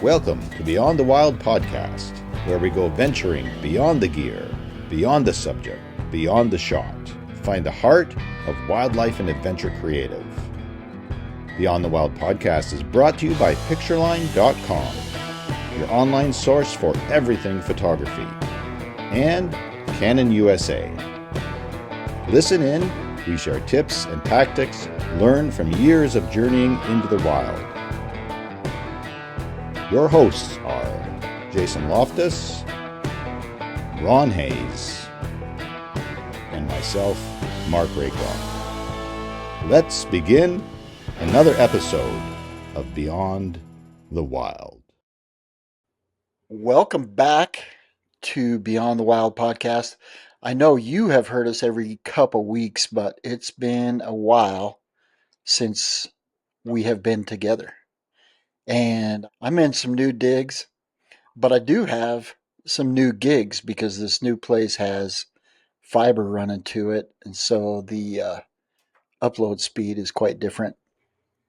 Welcome to Beyond the Wild podcast, where we go venturing beyond the gear, beyond the subject, beyond the shot, to find the heart of wildlife and adventure creative. Beyond the Wild podcast is brought to you by Pictureline.com, your online source for everything photography, and Canon USA. Listen in, we share tips and tactics learned from years of journeying into the wild. Your hosts are Jason Loftus, Ron Hayes, and myself, Mark Raycroft. Let's begin another episode of Beyond the Wild. Welcome back to Beyond the Wild podcast. I know you have heard us every couple weeks, but it's been a while since we have been together. And I'm in some new digs, but I do have some new gigs because this new place has fiber running to it. And so the upload speed is quite different.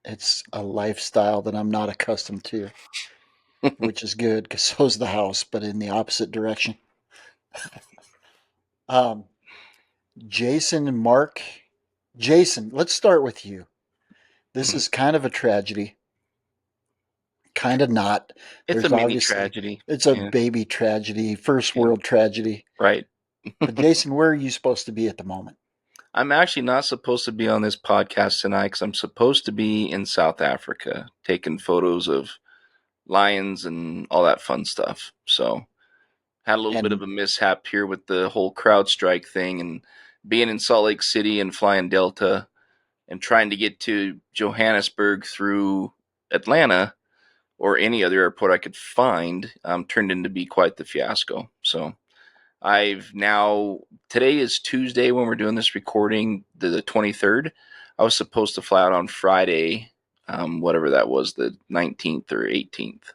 It's a lifestyle that I'm not accustomed to, which is good because so's the house, but in the opposite direction. Jason and Mark. Jason, let's start with you. This is kind of a tragedy. Kind of not. It's a mini tragedy. It's a baby tragedy, first world tragedy. Right. But Jason, where are you supposed to be at the moment? I'm actually not supposed to be on this podcast tonight because I'm supposed to be in South Africa taking photos of lions and all that fun stuff. So had a little bit of a mishap here with the whole CrowdStrike thing and being in Salt Lake City and flying Delta and trying to get to Johannesburg through Atlanta or any other airport I could find turned into be quite the fiasco. So today is Tuesday when we're doing this recording, the 23rd. I was supposed to fly out on Friday, whatever that was, the 19th or 18th.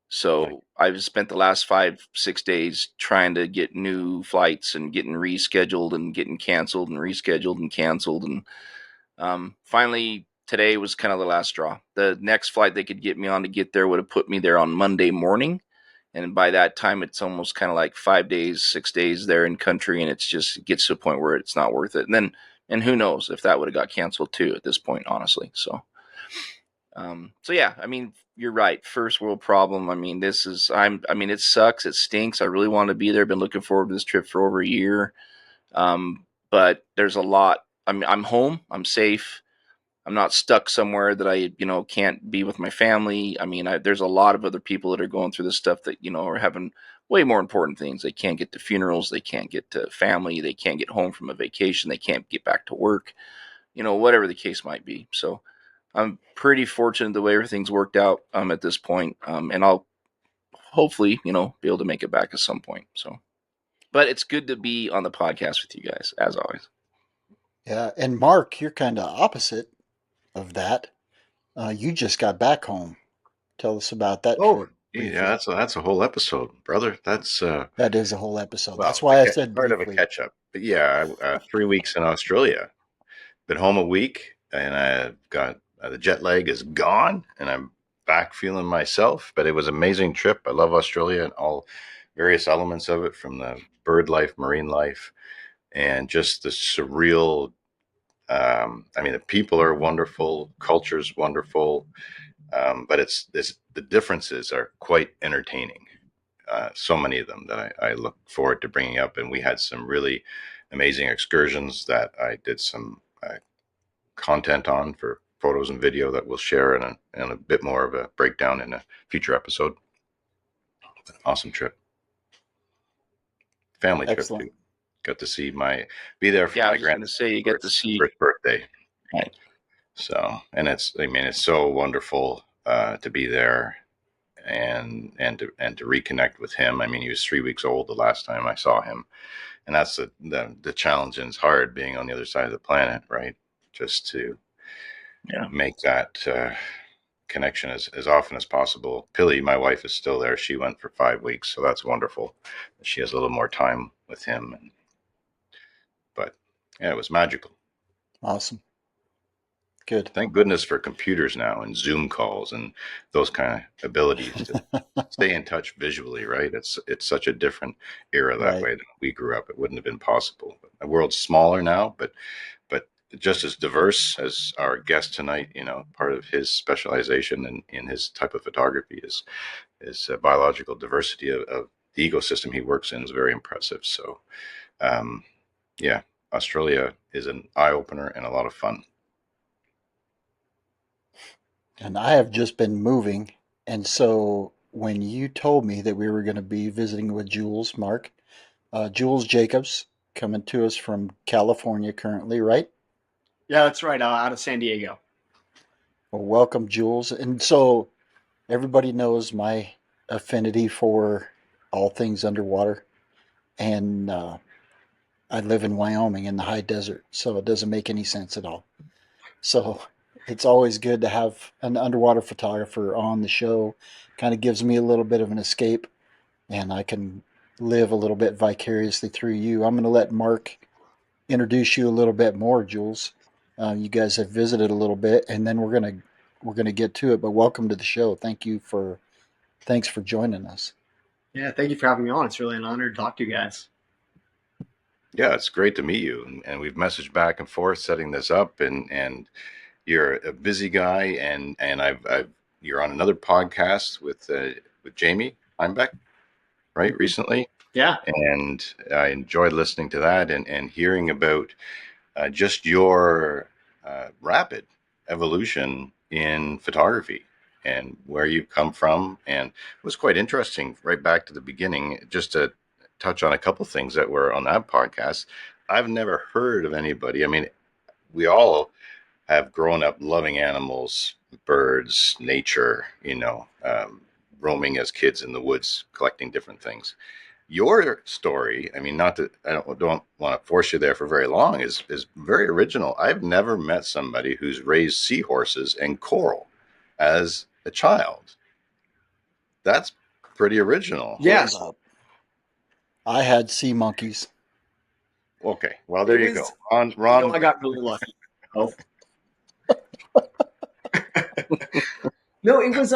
So I've spent the last 5-6 days trying to get new flights and getting rescheduled and getting canceled and rescheduled and canceled. And finally, today was kind of the last straw. The next flight they could get me on to get there would have put me there on Monday morning. And by that time, it's almost kind of like 5 days, 6 days there in country. And it gets to a point where it's not worth it. And who knows if that would have got canceled too at this point, honestly. So yeah, I mean, you're right. First world problem. I mean, it sucks. It stinks. I really want to be there. Been looking forward to this trip for over a year. But there's a lot. I'm home. I'm safe. I'm not stuck somewhere that I, can't be with my family. I mean, there's a lot of other people that are going through this stuff that, are having way more important things. They can't get to funerals. They can't get to family. They can't get home from a vacation. They can't get back to work, whatever the case might be. So I'm pretty fortunate the way everything's worked out at this point. And I'll hopefully, be able to make it back at some point. So, but it's good to be on the podcast with you guys, as always. Yeah. And Mark, you're kind of opposite of that. You just got back home. Tell us about that trip. Yeah, that's a whole episode, brother. That is a whole episode. That's why I said part of a catch up. But yeah, 3 weeks in Australia. Been home a week, and I got the jet lag is gone, and I'm back feeling myself. But it was an amazing trip. I love Australia and all various elements of it, from the bird life, marine life, and just the surreal. The people are wonderful, culture's wonderful, but the differences are quite entertaining. So many of them that I look forward to bringing up, and we had some really amazing excursions that I did some content on for photos and video that we'll share in a bit more of a breakdown in a future episode. Awesome trip, family Excellent. trip too. Got to be there for my first birthday. Right. So, and it's so wonderful to be there and to reconnect with him. I mean, he was 3 weeks old the last time I saw him, and that's the challenge, and it's hard being on the other side of the planet, right? Just to make that connection as often as possible. Pilly, my wife, is still there. She went for 5 weeks, so that's wonderful. She has a little more time with him, but yeah, it was magical. Awesome. Good. Thank goodness for computers now and Zoom calls and those kind of abilities to stay in touch visually, right? It's such a different era that Right. way than we grew up. It wouldn't have been possible. The world's smaller now, but just as diverse as our guest tonight. Part of his specialization in his type of photography is biological diversity of the ecosystem he works in is very impressive. So, um, yeah, Australia is an eye opener and a lot of fun. And I have just been moving. And so when you told me that we were going to be visiting with Jules, Mark, Jules Jacobs, coming to us from California currently, right? Yeah, that's right. Out of San Diego. Well, welcome, Jules. And so everybody knows my affinity for all things underwater. And I live in Wyoming in the high desert, so it doesn't make any sense at all. So it's always good to have an underwater photographer on the show. Kind of gives me a little bit of an escape, and I can live a little bit vicariously through you. I'm going to let Mark introduce you a little bit more, Jules. You guys have visited a little bit, and then we're gonna get to it. But welcome to the show. Thanks for joining us. Yeah, thank you for having me on. It's really an honor to talk to you guys. Yeah, it's great to meet you, and we've messaged back and forth setting this up, and you're a busy guy, and I've you're on another podcast with Jamie Heimbeck, right, recently, Yeah. and I enjoyed listening to that and hearing about just your rapid evolution in photography and where you've come from. And it was quite interesting right back to the beginning, just to touch on a couple things that were on that podcast. I've never heard of anybody. I mean, we all have grown up loving animals, birds, nature, roaming as kids in the woods, collecting different things. Your story, I mean, not that I don't want to force you there for very long, is very original. I've never met somebody who's raised seahorses and coral as a child. That's pretty original. Yes. Hold up. I had sea monkeys. Okay, well there you go. Ron, I got really lucky. Oh. No, it was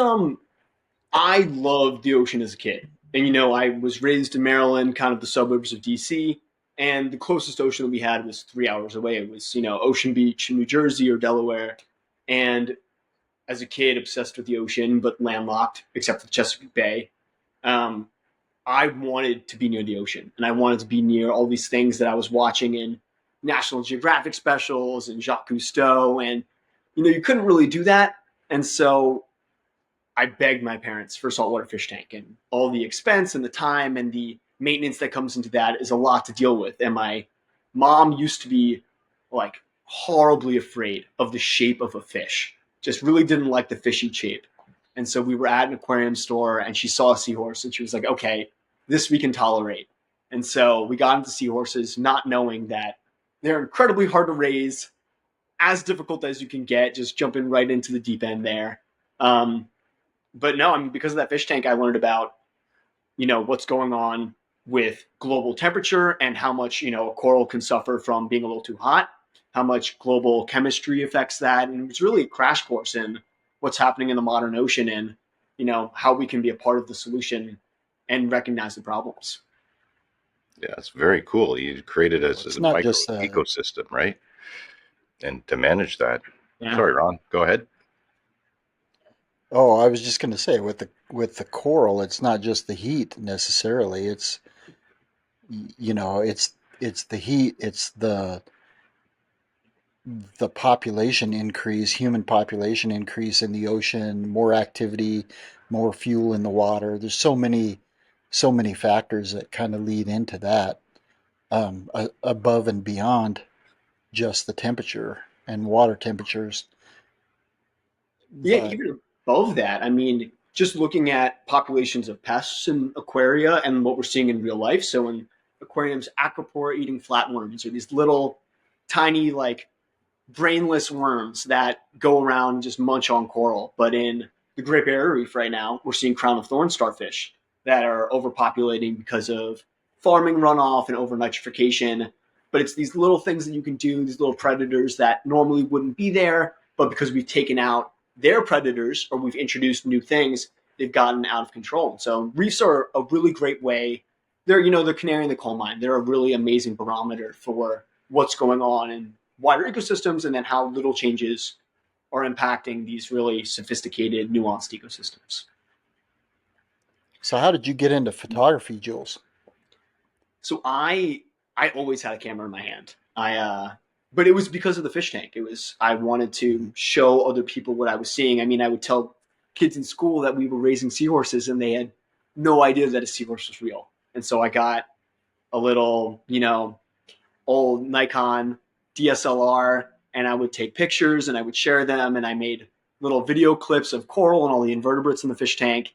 I loved the ocean as a kid. And I was raised in Maryland, kind of the suburbs of DC, and the closest ocean that we had was 3 hours away. It was, Ocean Beach in New Jersey or Delaware. And as a kid, obsessed with the ocean, but landlocked, except for the Chesapeake Bay. Um, I wanted to be near the ocean, and I wanted to be near all these things that I was watching in National Geographic specials and Jacques Cousteau, and you couldn't really do that. And so I begged my parents for a saltwater fish tank, and all the expense and the time and the maintenance that comes into that is a lot to deal with. And my mom used to be like horribly afraid of the shape of a fish, just really didn't like the fishy shape. And so we were at an aquarium store, and she saw a seahorse, and she was like, okay, this we can tolerate. And so we got into seahorses, not knowing that they're incredibly hard to raise, as difficult as you can get, just jumping right into the deep end there. But no, I mean, because of that fish tank, I learned about, what's going on with global temperature and how much, a coral can suffer from being a little too hot, how much global chemistry affects that. And it's really a crash course in what's happening in the modern ocean and, how we can be a part of the solution and recognize the problems. Yeah, it's very cool. You created as It's a not micro just ecosystem, right? And to manage that. Yeah. Sorry, Ron, go ahead. Oh, I was just going to say with the coral, it's not just the heat necessarily. It's the heat, it's the population increase, human population increase in the ocean, more activity, more fuel in the water. There's so many factors that kind of lead into that, above and beyond just the temperature and water temperatures. Yeah, But even above that, I mean, just looking at populations of pests in aquaria and what we're seeing in real life. So in aquariums, acropora eating flatworms are these little tiny, like brainless worms that go around and just munch on coral. But in the Great Barrier Reef right now, we're seeing crown of thorns starfish that are overpopulating because of farming runoff and over nitrification. But it's these little things that you can do, these little predators that normally wouldn't be there, but because we've taken out their predators or we've introduced new things, they've gotten out of control. So reefs are a really great way. They're, the canary in the coal mine. They're a really amazing barometer for what's going on in wider ecosystems and then how little changes are impacting these really sophisticated, nuanced ecosystems. So how did you get into photography, Jules? So I always had a camera in my hand. But it was because of the fish tank. I wanted to show other people what I was seeing. I mean, I would tell kids in school that we were raising seahorses and they had no idea that a seahorse was real. And so I got a little, old Nikon DSLR and I would take pictures and I would share them. And I made little video clips of coral and all the invertebrates in the fish tank.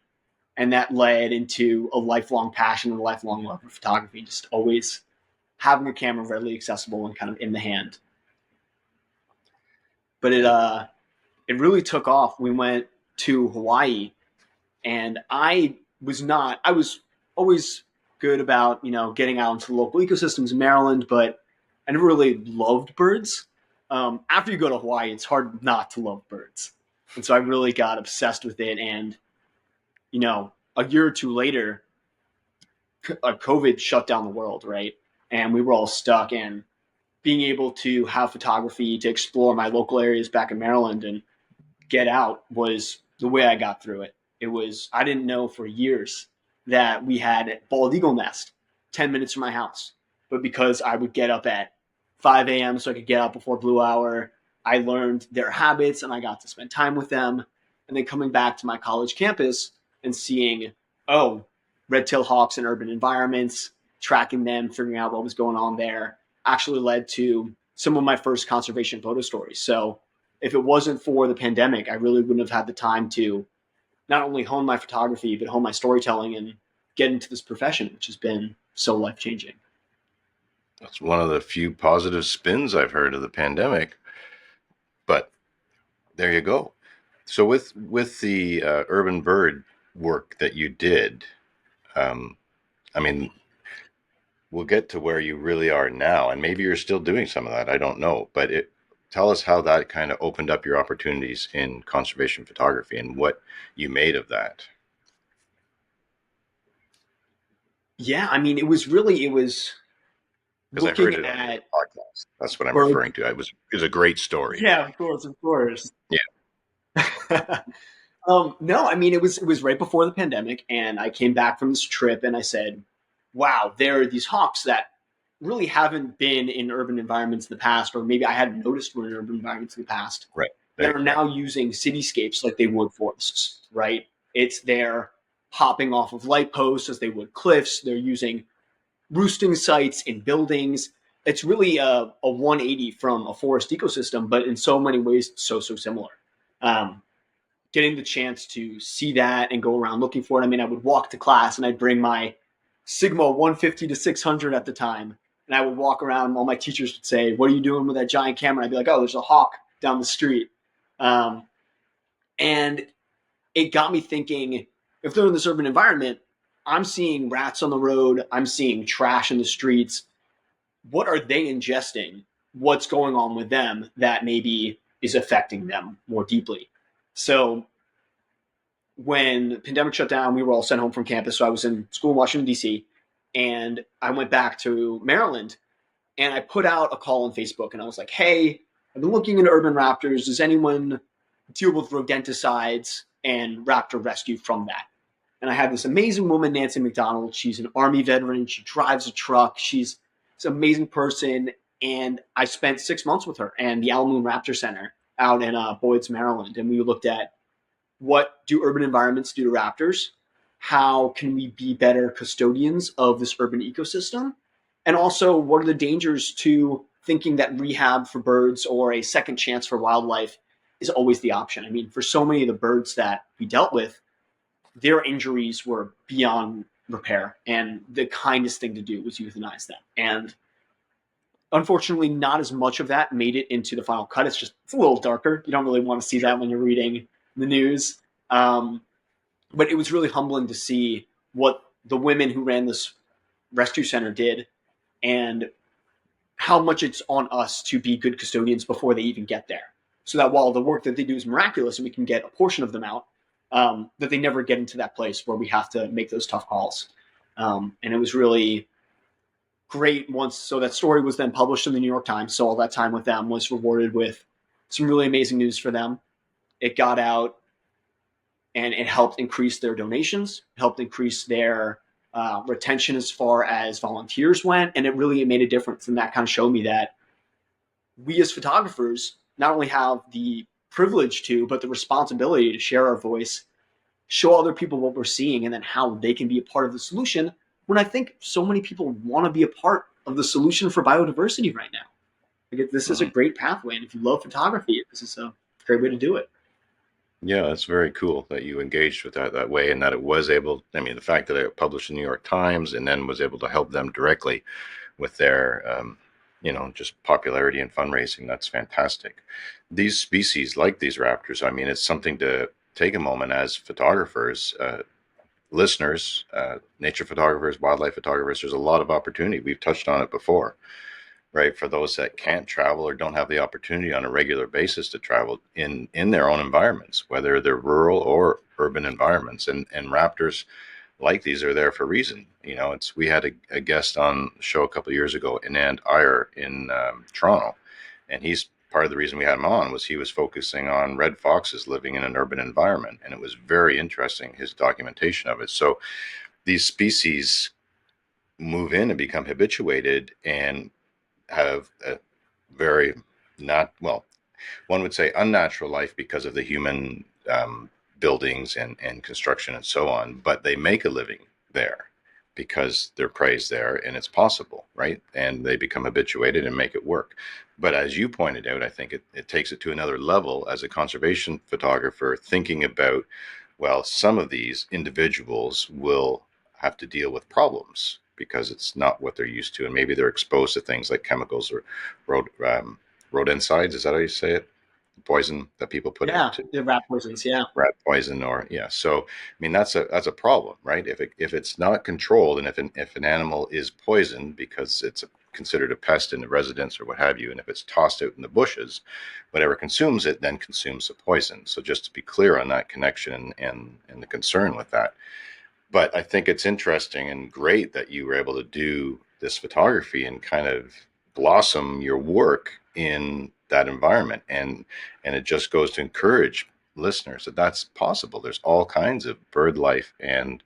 And that led into a lifelong passion and a lifelong love of photography, just always having a camera readily accessible and kind of in the hand. But it really took off. We went to Hawaii and I was always good about, getting out into the local ecosystems in Maryland, but I never really loved birds. After you go to Hawaii, it's hard not to love birds. And so I really got obsessed with it. And, a year or two later, COVID shut down the world, right? And we were all stuck, and being able to have photography to explore my local areas back in Maryland and get out was the way I got through it. I didn't know for years that we had a bald eagle nest 10 minutes from my house. But because I would get up at 5 a.m. so I could get out before blue hour, I learned their habits and I got to spend time with them. And then coming back to my college campus and seeing, red-tailed hawks in urban environments, tracking them, figuring out what was going on there, actually led to some of my first conservation photo stories. So if it wasn't for the pandemic, I really wouldn't have had the time to not only hone my photography, but hone my storytelling and get into this profession, which has been so life-changing. That's one of the few positive spins I've heard of the pandemic. But there you go. So with the urban bird work that you did, I mean, we'll get to where you really are now, and maybe you're still doing some of that. I don't know, but tell us how that kind of opened up your opportunities in conservation photography and what you made of that. Yeah, I mean, it was Because I've heard looking it on at the podcast. That's what I'm bird. referring to. It was a great story. Yeah, of course. Yeah. No, I mean, it was right before the pandemic, and I came back from this trip, and I said, "Wow, there are these hawks that really haven't been in urban environments in the past, or maybe I hadn't noticed were in urban environments in the past, Right. that are now using cityscapes like they would forests, right? They're hopping off of light posts as they would cliffs. They're using roosting sites in buildings. It's really a 180 from a forest ecosystem, but in so many ways, so similar. Getting the chance to see that and go around looking for it. I mean, I would walk to class and I'd bring my Sigma 150 to 600 at the time. And I would walk around and all my teachers would say, "What are you doing with that giant camera?" I'd be like, "Oh, there's a hawk down the street." And it got me thinking, if they're in this urban environment, I'm seeing rats on the road, I'm seeing trash in the streets. What are they ingesting? What's going on with them that maybe is affecting them more deeply? So when the pandemic shut down, we were all sent home from campus. So I was in school in Washington, D.C., and I went back to Maryland, and I put out a call on Facebook, and I was like, "Hey, I've been looking into urban raptors. Does anyone deal with rodenticides and raptor rescue from that?" And I had this amazing woman, Nancy McDonald. She's an Army veteran. She drives a truck. She's an amazing person. And I spent 6 months with her and the Alamo Raptor Center out in Boyd's, Maryland. And we looked at, what do urban environments do to raptors? How can we be better custodians of this urban ecosystem? And also, what are the dangers to thinking that rehab for birds or a second chance for wildlife is always the option? I mean, for so many of the birds that we dealt with, their injuries were beyond repair, and the kindest thing to do was euthanize them. And unfortunately, not as much of that made it into the final cut. It's a little darker. You don't really want to see that when you're reading the news. But it was really humbling to see what the women who ran this rescue center did and how much it's on us to be good custodians before they even get there. so that while the work that they do is miraculous and we can get a portion of them out, that they never get into that place where we have to make those tough calls. And it was really great once. So that story was then published in the New York Times. So all that time with them was rewarded with some really amazing news for them. It got out and it helped increase their donations, helped increase their retention as far as volunteers went. And it really made a difference. And that kind of showed me that we as photographers not only have the privilege to, but the responsibility to share our voice, show other people what we're seeing, and then how they can be a part of the solution. When I think so many people want to be a part of the solution for biodiversity right now. Like, this is a great pathway. And if you love photography, this is a great way to do it. Yeah, that's very cool that you engaged with that way, and that it was able, I mean, the fact that it published in the New York Times and then was able to help them directly with their, just popularity and fundraising, that's fantastic. These species, like these raptors, I mean, it's something to take a moment as photographers, listeners, nature photographers, wildlife photographers. There's a lot of opportunity. We've touched on it before, right? For those that can't travel or don't have the opportunity on a regular basis to travel in their own environments, whether they're rural or urban environments. And raptors like these are there for a reason. We had a guest on the show a couple of years ago, Anand Iyer in Toronto, and he's part of the reason we had him on was he was focusing on red foxes living in an urban environment, and it was very interesting, his documentation of it. So these species move in and become habituated and have a very one would say unnatural life because of the human buildings and construction and so on, but they make a living there because their prey is there and it's possible, right? And they become habituated and make it work. But as you pointed out, I think it takes it to another level as a conservation photographer, thinking about, well, some of these individuals will have to deal with problems because it's not what they're used to. And maybe they're exposed to things like chemicals or rodenticides. Is that how you say it? Poison that people put into The rat poisons. Yeah. rat poison, or yeah. So I mean that's a problem, right? If it's not controlled, and if an animal is poisoned because it's considered a pest in the residence or what have you, and if it's tossed out in the bushes, whatever consumes it then consumes the poison. So just to be clear on that connection and the concern with that. But I think it's interesting and great that you were able to do this photography and kind of blossom your work in that environment. And it just goes to encourage listeners that that's possible. There's all kinds of bird life and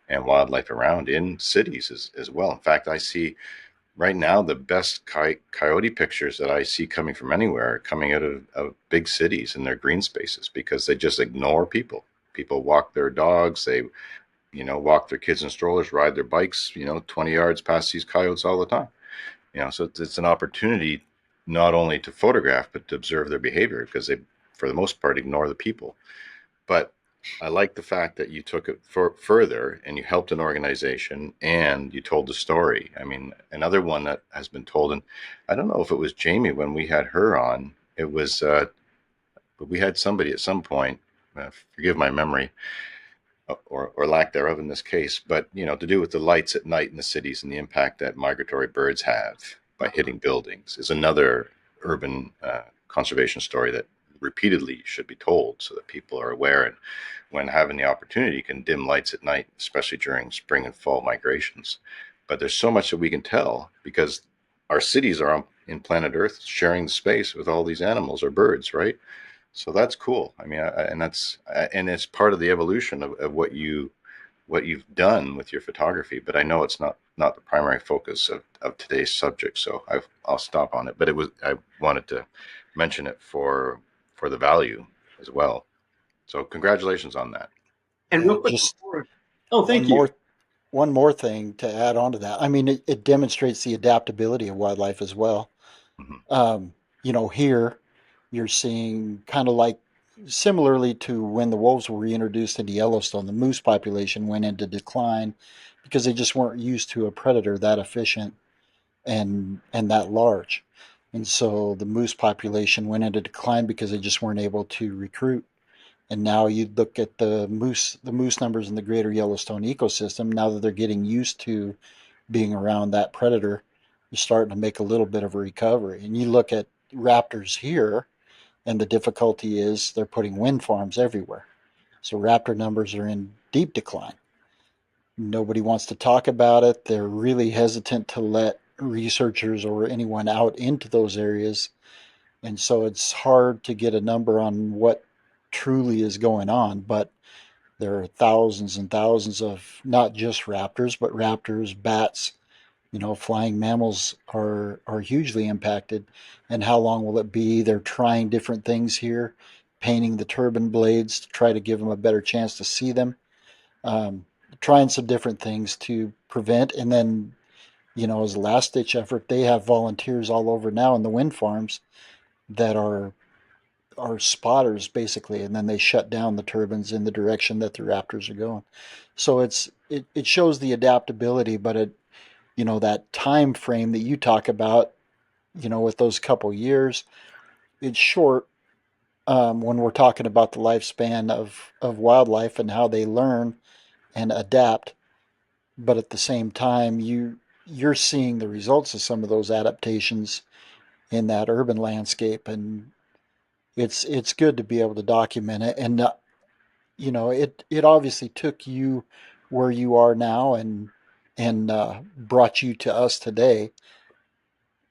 wildlife around in cities as well. In fact, I see right now the best coyote pictures that I see coming from anywhere are coming out of big cities and their green spaces, because they just ignore people. People walk their dogs, they walk their kids in strollers, ride their bikes, 20 yards past these coyotes all the time. So it's an opportunity not only to photograph, but to observe their behavior, because they, for the most part, ignore the people. But I like the fact that you took it further and you helped an organization and you told the story. I mean, another one that has been told, and I don't know if it was Jamie when we had her on, it was, but we had somebody at some point, forgive my memory, or lack thereof in this case, but to do with the lights at night in the cities and the impact that migratory birds have by hitting buildings is another urban conservation story that repeatedly should be told so that people are aware, and when having the opportunity can dim lights at night, especially during spring and fall migrations. But there's so much that we can tell because our cities are in planet Earth sharing the space with all these animals or birds, right? So that's cool. I mean, and it's part of the evolution of what you've done with your photography. But I know it's not the primary focus of today's subject, so I'll stop on it. But I wanted to mention it for the value as well. So congratulations on that. And real quick, Just thank you. one more thing to add on to that. I mean, it demonstrates the adaptability of wildlife as well. Mm-hmm. Here you're seeing kind of like similarly to when the wolves were reintroduced into Yellowstone, the moose population went into decline because they just weren't used to a predator that efficient and that large. And so the moose population went into decline because they just weren't able to recruit. And now you look at the moose numbers in the greater Yellowstone ecosystem, now that they're getting used to being around that predator, you're starting to make a little bit of a recovery. And you look at raptors here, And the difficulty is they're putting wind farms everywhere. So raptor numbers are in deep decline. Nobody wants to talk about it. They're really hesitant to let researchers or anyone out into those areas. And so it's hard to get a number on what truly is going on. But there are thousands and thousands of not just raptors, but raptors, bats, flying mammals are hugely impacted. And how long will it be? They're trying different things here, painting the turbine blades to try to give them a better chance to see them. Um, Trying some different things to prevent. And then, as a last ditch effort, they have volunteers all over now in the wind farms that are spotters basically, and then they shut down the turbines in the direction that the raptors are going. So it shows the adaptability, but that time frame that you talk about, with those couple years, it's short when we're talking about the lifespan of wildlife and how they learn and adapt. But at the same time, you're seeing the results of some of those adaptations in that urban landscape, and it's good to be able to document it. And it obviously took you where you are now and brought you to us today.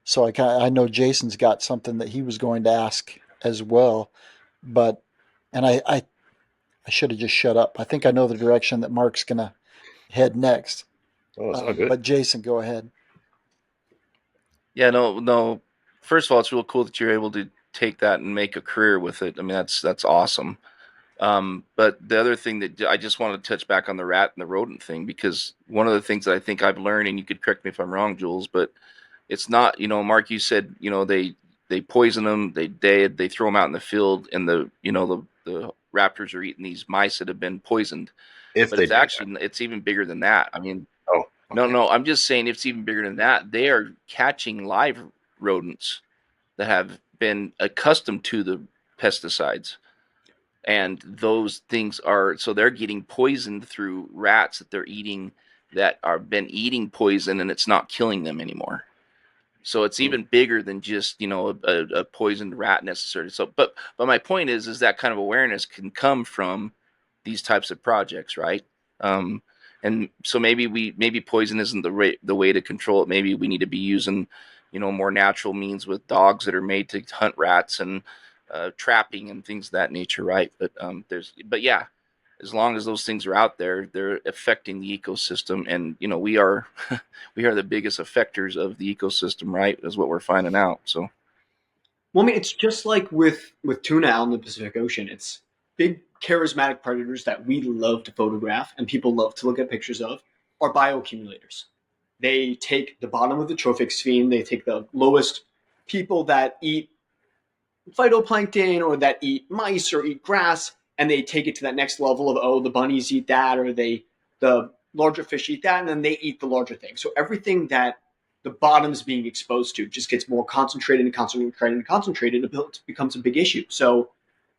So I know Jason's got something that he was going to ask as well, but and I should have just shut up. I think I know the direction that Mark's gonna head next. Oh, it's all good. But Jason, go ahead. Yeah, no. First of all, it's real cool that you're able to take that and make a career with it. I mean, that's awesome. But the other thing that I just wanted to touch back on the rat and the rodent thing, because one of the things that I think I've learned, and you could correct me if I'm wrong, Jules, but it's not, Mark, you said, they poison them, they throw them out in the field, and the raptors are eating these mice that have been poisoned. If But they it's do actually, it's even bigger than that. I mean, that. Oh, okay. no, I'm just saying it's even bigger than that. They are catching live rodents that have been accustomed to the pesticides. And those things so they're getting poisoned through rats that they're eating that are been eating poison, and it's not killing them anymore. So it's even bigger than just, a poisoned rat necessarily. So, but my point is that kind of awareness can come from these types of projects, right? And so maybe poison isn't the way to control it. Maybe we need to be using, more natural means with dogs that are made to hunt rats and trapping and things of that nature, right? But yeah, as long as those things are out there, they're affecting the ecosystem, and we are we are the biggest affectors of the ecosystem, right? Is what we're finding out. So, Well, I mean, it's just like with tuna out in the Pacific Ocean. It's big, charismatic predators that we love to photograph and people love to look at pictures of are bioaccumulators. They take the bottom of the trophic sphere, they take the lowest people that eat phytoplankton or that eat mice or eat grass, and they take it to that next level of, oh, the bunnies eat that, or the larger fish eat that, and then they eat the larger thing. So everything that the bottom's being exposed to just gets more concentrated and concentrated and concentrated until it becomes a big issue. So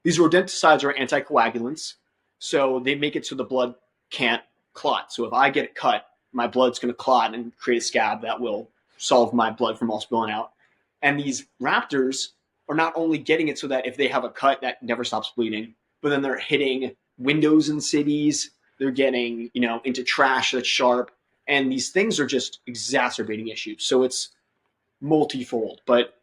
these rodenticides are anticoagulants, so they make it so the blood can't clot. So if I get it cut, my blood's going to clot and create a scab that will solve my blood from all spilling out. And these raptors are not only getting it so that if they have a cut that never stops bleeding, but then they're hitting windows in cities, they're getting, into trash that's sharp, and these things are just exacerbating issues. So it's multifold. But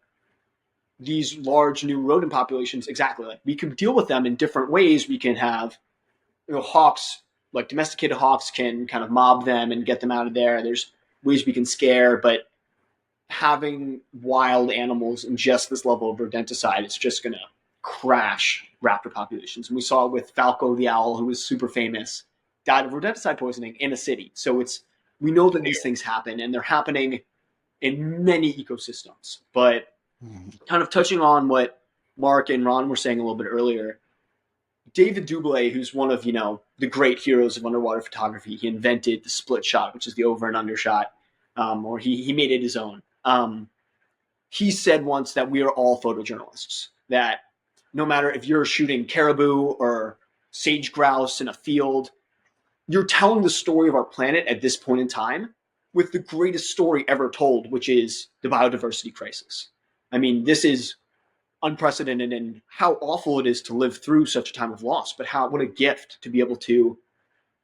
these large new rodent populations, exactly, like we can deal with them in different ways. We can have, hawks, like domesticated hawks can kind of mob them and get them out of there. There's ways we can scare, but having wild animals ingest this level of rodenticide, it's just going to crash raptor populations. And we saw it with Falco the owl, who was super famous, died of rodenticide poisoning in a city. So we know that these things happen, and they're happening in many ecosystems. But kind of touching on what Mark and Ron were saying a little bit earlier, David Doubilet, who's one of, the great heroes of underwater photography, he invented the split shot, which is the over and under shot, or he made it his own. He said once that we are all photojournalists, that no matter if you're shooting caribou or sage grouse in a field, you're telling the story of our planet at this point in time with the greatest story ever told, which is the biodiversity crisis. I mean, this is unprecedented in how awful it is to live through such a time of loss, but what a gift to be able to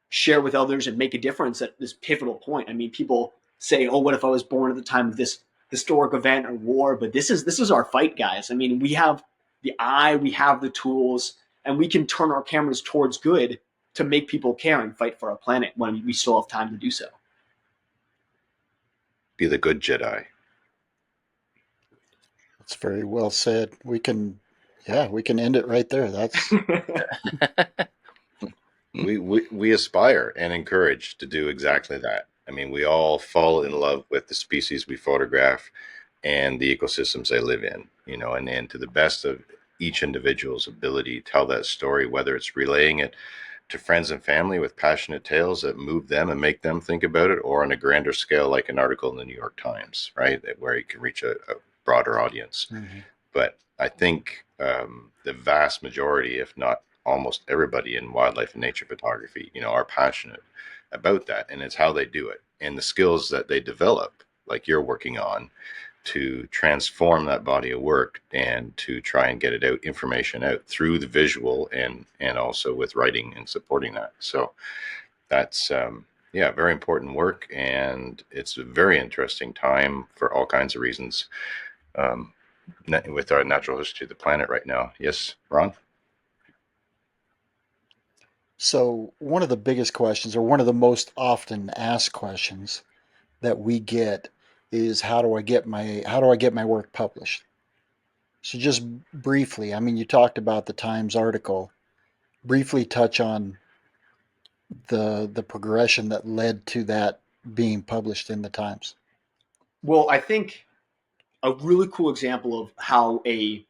share with others and make a difference at this pivotal point. I mean, people say, "Oh, what if I was born at the time of this historic event or war?" But this is our fight, guys. I mean, we have the eye, we have the tools, and we can turn our cameras towards good to make people care and fight for our planet when we still have time to do so. Be the good Jedi. That's very well said. We can end it right there. That's We aspire and encourage to do exactly that. I mean, we all fall in love with the species we photograph and the ecosystems they live in, and to the best of each individual's ability, tell that story, whether it's relaying it to friends and family with passionate tales that move them and make them think about it, or on a grander scale, like an article in the New York Times, right, where you can reach a broader audience. mm-hmm. But I think the vast majority, if not almost everybody in wildlife and nature photography, are passionate about that. And it's how they do it and the skills that they develop, like you're working on, to transform that body of work and to try and get it out, information out through the visual and also with writing and supporting that. So that's, very important work. And it's a very interesting time for all kinds of reasons. With our natural history of the planet right now. Yes, Ron? So one of the biggest questions, or one of the most often asked questions that we get, is how do I get my work published? So just briefly, I mean, you talked about the Times article. Briefly touch on the progression that led to that being published in the Times. Well, I think a really cool example of how a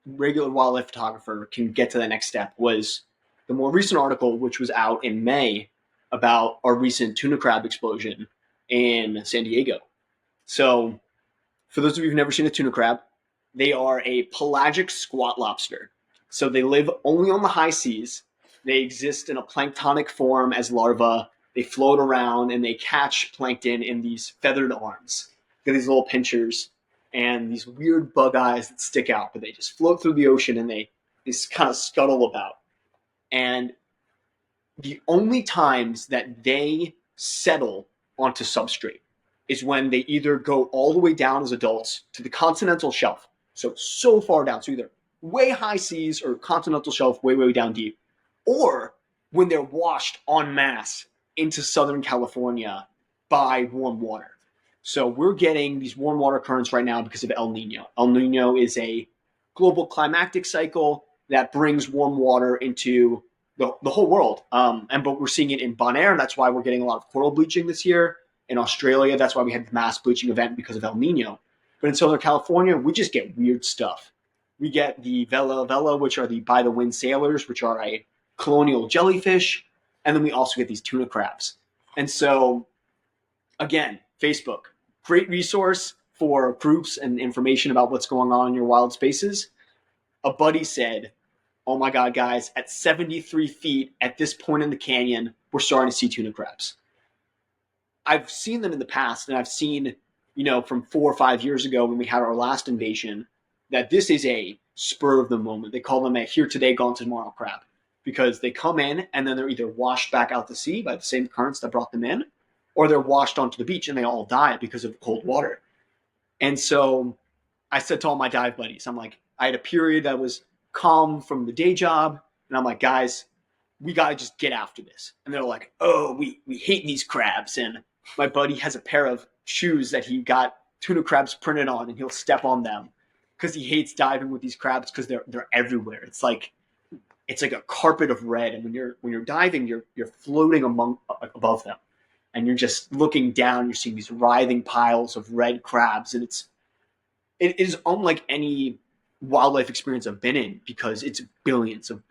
regular wildlife photographer can get to the next step was the more recent article, which was out in May, about our recent tuna crab explosion in San Diego. So, for those of you who've never seen a tuna crab, they are a pelagic squat lobster. So they live only on the high seas. They exist in a planktonic form as larvae. They float around and they catch plankton in these feathered arms. They're these little pinchers and these weird bug eyes that stick out, but they just float through the ocean and they kind of scuttle about. And the only times that they settle onto substrate is when they either go all the way down as adults to the continental shelf, so far down, so either way high seas or continental shelf way down deep, or when they're washed en masse into Southern California by warm water. So we're getting these warm water currents right now because of El Nino. El Nino is a global climatic cycle that brings warm water into the whole world. But we're seeing it in Bonaire. That's why we're getting a lot of coral bleaching this year. In Australia, that's why we had the mass bleaching event because of El Nino. But in Southern California, we just get weird stuff. We get the vela, which are the by-the-wind sailors, which are a colonial jellyfish. And then we also get these tuna crabs. And so, again, Facebook, great resource for groups and information about what's going on in your wild spaces. A buddy said, "Oh my God, guys, at 73 feet at this point in the canyon, we're starting to see tuna crabs." I've seen them in the past, and I've seen, from 4 or 5 years ago when we had our last invasion, that this is a spur of the moment. They call them a here today, gone tomorrow crab, because they come in and then they're either washed back out to sea by the same currents that brought them in, or they're washed onto the beach and they all die because of cold water. And so I said to all my dive buddies, I'm like, I had a period that was calm from the day job, and I'm like, guys, we got to just get after this. And they're like, oh, we hate these crabs. And my buddy has a pair of shoes that he got tuna crabs printed on, and he'll step on them because he hates diving with these crabs because they're everywhere. It's like a carpet of red, and when you're diving, you're floating above them, and you're just looking down. You're seeing these writhing piles of red crabs, and it is unlike any wildlife experience I've been in because it's billions of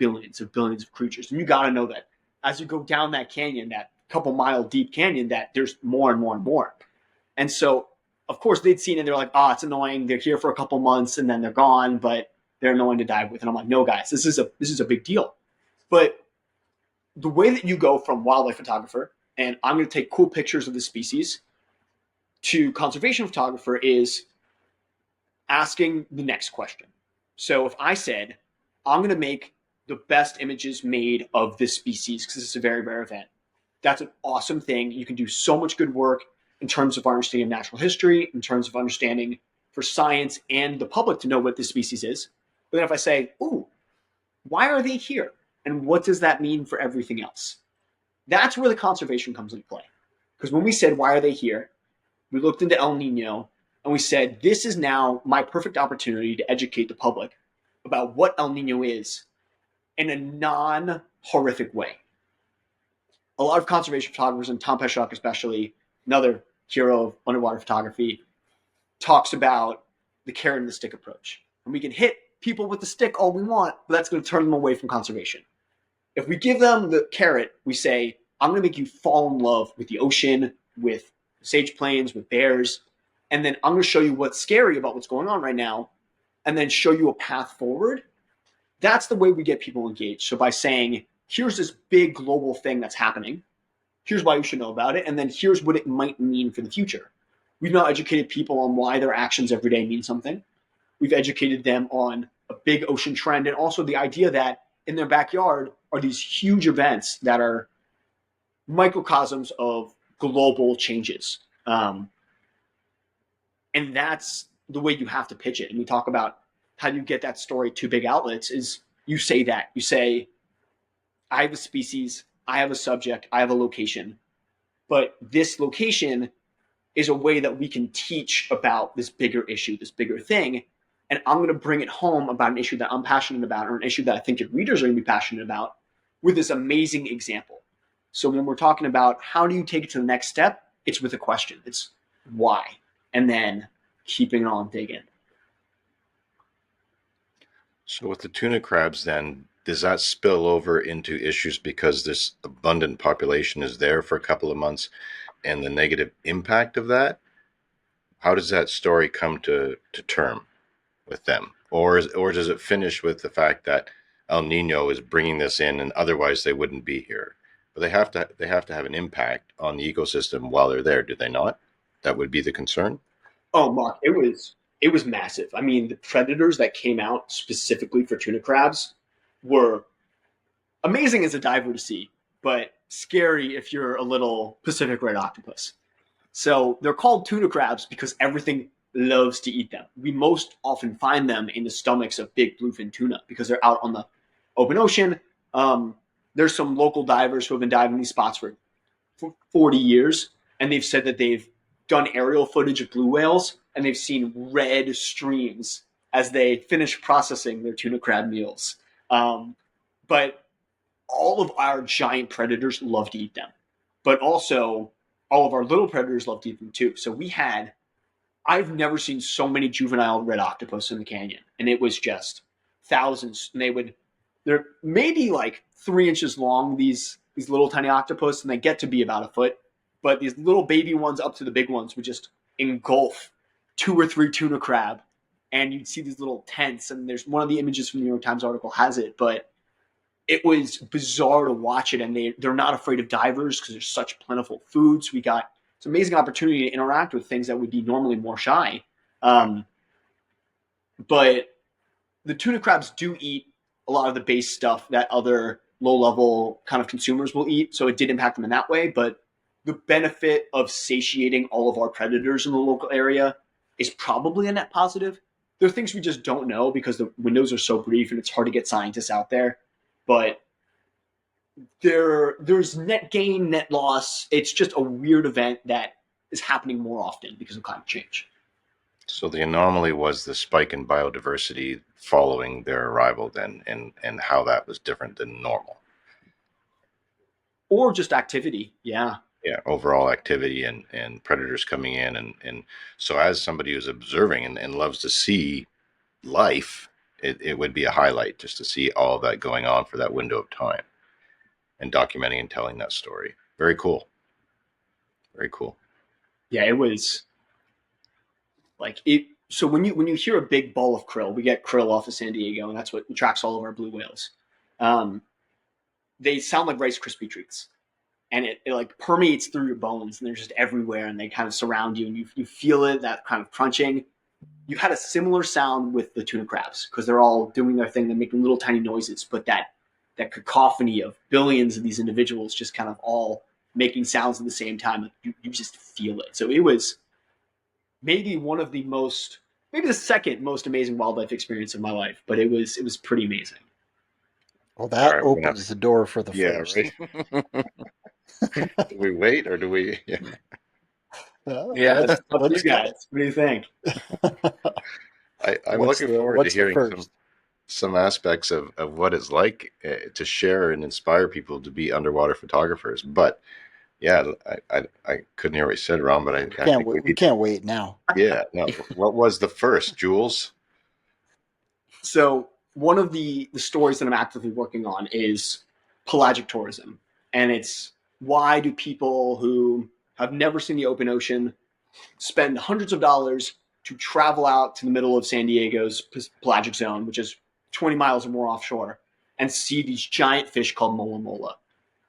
creatures, and you got to know that as you go down that canyon, that couple mile deep canyon, that there's more and more and more. And so, of course, they'd seen it. They're like, "Oh, it's annoying. They're here for a couple months and then they're gone, but they're annoying to dive with." And I'm like, "No, guys, this is a big deal." But the way that you go from wildlife photographer and I'm going to take cool pictures of the species to conservation photographer is asking the next question. So if I said, I'm going to make the best images made of this species because it's a very rare event, that's an awesome thing. You can do so much good work in terms of understanding natural history, in terms of understanding for science and the public to know what this species is. But then if I say, ooh, why are they here? And what does that mean for everything else? That's where the conservation comes into play. Because when we said, why are they here? We looked into El Nino and we said, this is now my perfect opportunity to educate the public about what El Nino is in a non-horrific way. A lot of conservation photographers, and Tom Peschok especially, another hero of underwater photography, talks about the carrot and the stick approach. And we can hit people with the stick all we want, but that's going to turn them away from conservation. If we give them the carrot, we say, I'm going to make you fall in love with the ocean, with sage plains, with bears, and then I'm going to show you what's scary about what's going on right now, and then show you a path forward. That's the way we get people engaged. So by saying, here's this big global thing that's happening, here's why you should know about it, and then here's what it might mean for the future. We've now educated people on why their actions every day mean something. We've educated them on a big ocean trend, and also the idea that in their backyard are these huge events that are microcosms of global changes. And that's the way you have to pitch it. And we talk about how you get that story to big outlets is you say that. You say, I have a species, I have a subject, I have a location, but this location is a way that we can teach about this bigger issue, this bigger thing. And I'm going to bring it home about an issue that I'm passionate about, or an issue that I think your readers are going to be passionate about, with this amazing example. So when we're talking about how do you take it to the next step, it's with a question. It's why, and then keeping on digging. So with the tuna crabs, then, does that spill over into issues because this abundant population is there for a couple of months and the negative impact of that? How does that story come to term with them? Or does it finish with the fact that El Nino is bringing this in and otherwise they wouldn't be here? But they have to have an impact on the ecosystem while they're there, do they not? That would be the concern. Oh, Mark, it was massive. I mean, the predators that came out specifically for tuna crabs were amazing as a diver to see, but scary if you're a little Pacific red octopus. So they're called tuna crabs because everything loves to eat them. We most often find them in the stomachs of big bluefin tuna because they're out on the open ocean. There's some local divers who have been diving these spots for 40 years, and they've said that they've done aerial footage of blue whales, and they've seen red streams as they finish processing their tuna crab meals. But all of our giant predators love to eat them, but also all of our little predators love to eat them too. So I've never seen so many juvenile red octopus in the canyon, and it was just thousands. And they're maybe like 3 inches long, these little tiny octopus, and they get to be about a foot. But these little baby ones up to the big ones would just engulf 2 or 3 tuna crab, and you'd see these little tents. And there's one of the images from the New York Times article has it, but it was bizarre to watch it. And they're not afraid of divers because there's such plentiful food. So we got this amazing opportunity to interact with things that would be normally more shy. But the tuna crabs do eat a lot of the base stuff that other low-level kind of consumers will eat. So it did impact them in that way. But the benefit of satiating all of our predators in the local area is probably a net positive. There are things we just don't know because the windows are so brief and it's hard to get scientists out there. But there's net gain, net loss. It's just a weird event that is happening more often because of climate change. So the anomaly was the spike in biodiversity following their arrival then, and how that was different than normal. Or just activity, yeah. Yeah, overall activity and predators coming in. And so as somebody who's observing and loves to see life, it would be a highlight just to see all of that going on for that window of time and documenting and telling that story. Very cool. Very cool. Yeah, it was like it. So when you hear a big ball of krill, we get krill off of San Diego, and that's what attracts all of our blue whales. They sound like Rice Krispie treats, and it like permeates through your bones, and they're just everywhere, and they kind of surround you, and you feel it, that kind of crunching. you had a similar sound with the tuna crabs because they're all doing their thing. They're making little tiny noises, but that cacophony of billions of these individuals just kind of all making sounds at the same time, like you just feel it. So it was maybe one of the most, maybe the second most amazing wildlife experience of my life, but it was pretty amazing. Well, All that right, we're gonna have opens the door for the yeah, first. right. Do we wait or do we? Yeah. Yeah. That's up to you Let's go. guys. What do you think? I'm looking forward to What's the hearing first? some aspects of what it's like to share and inspire people to be underwater photographers. But yeah, I couldn't hear what you said, Ron, but I Can't think we wait. We need. can't wait now. Yeah, no. What was the first, Jules? So one of the stories that I'm actively working on is pelagic tourism, and it's why do people who have never seen the open ocean spend hundreds of dollars to travel out to the middle of San Diego's pelagic zone, which is 20 miles or more offshore, and see these giant fish called mola mola.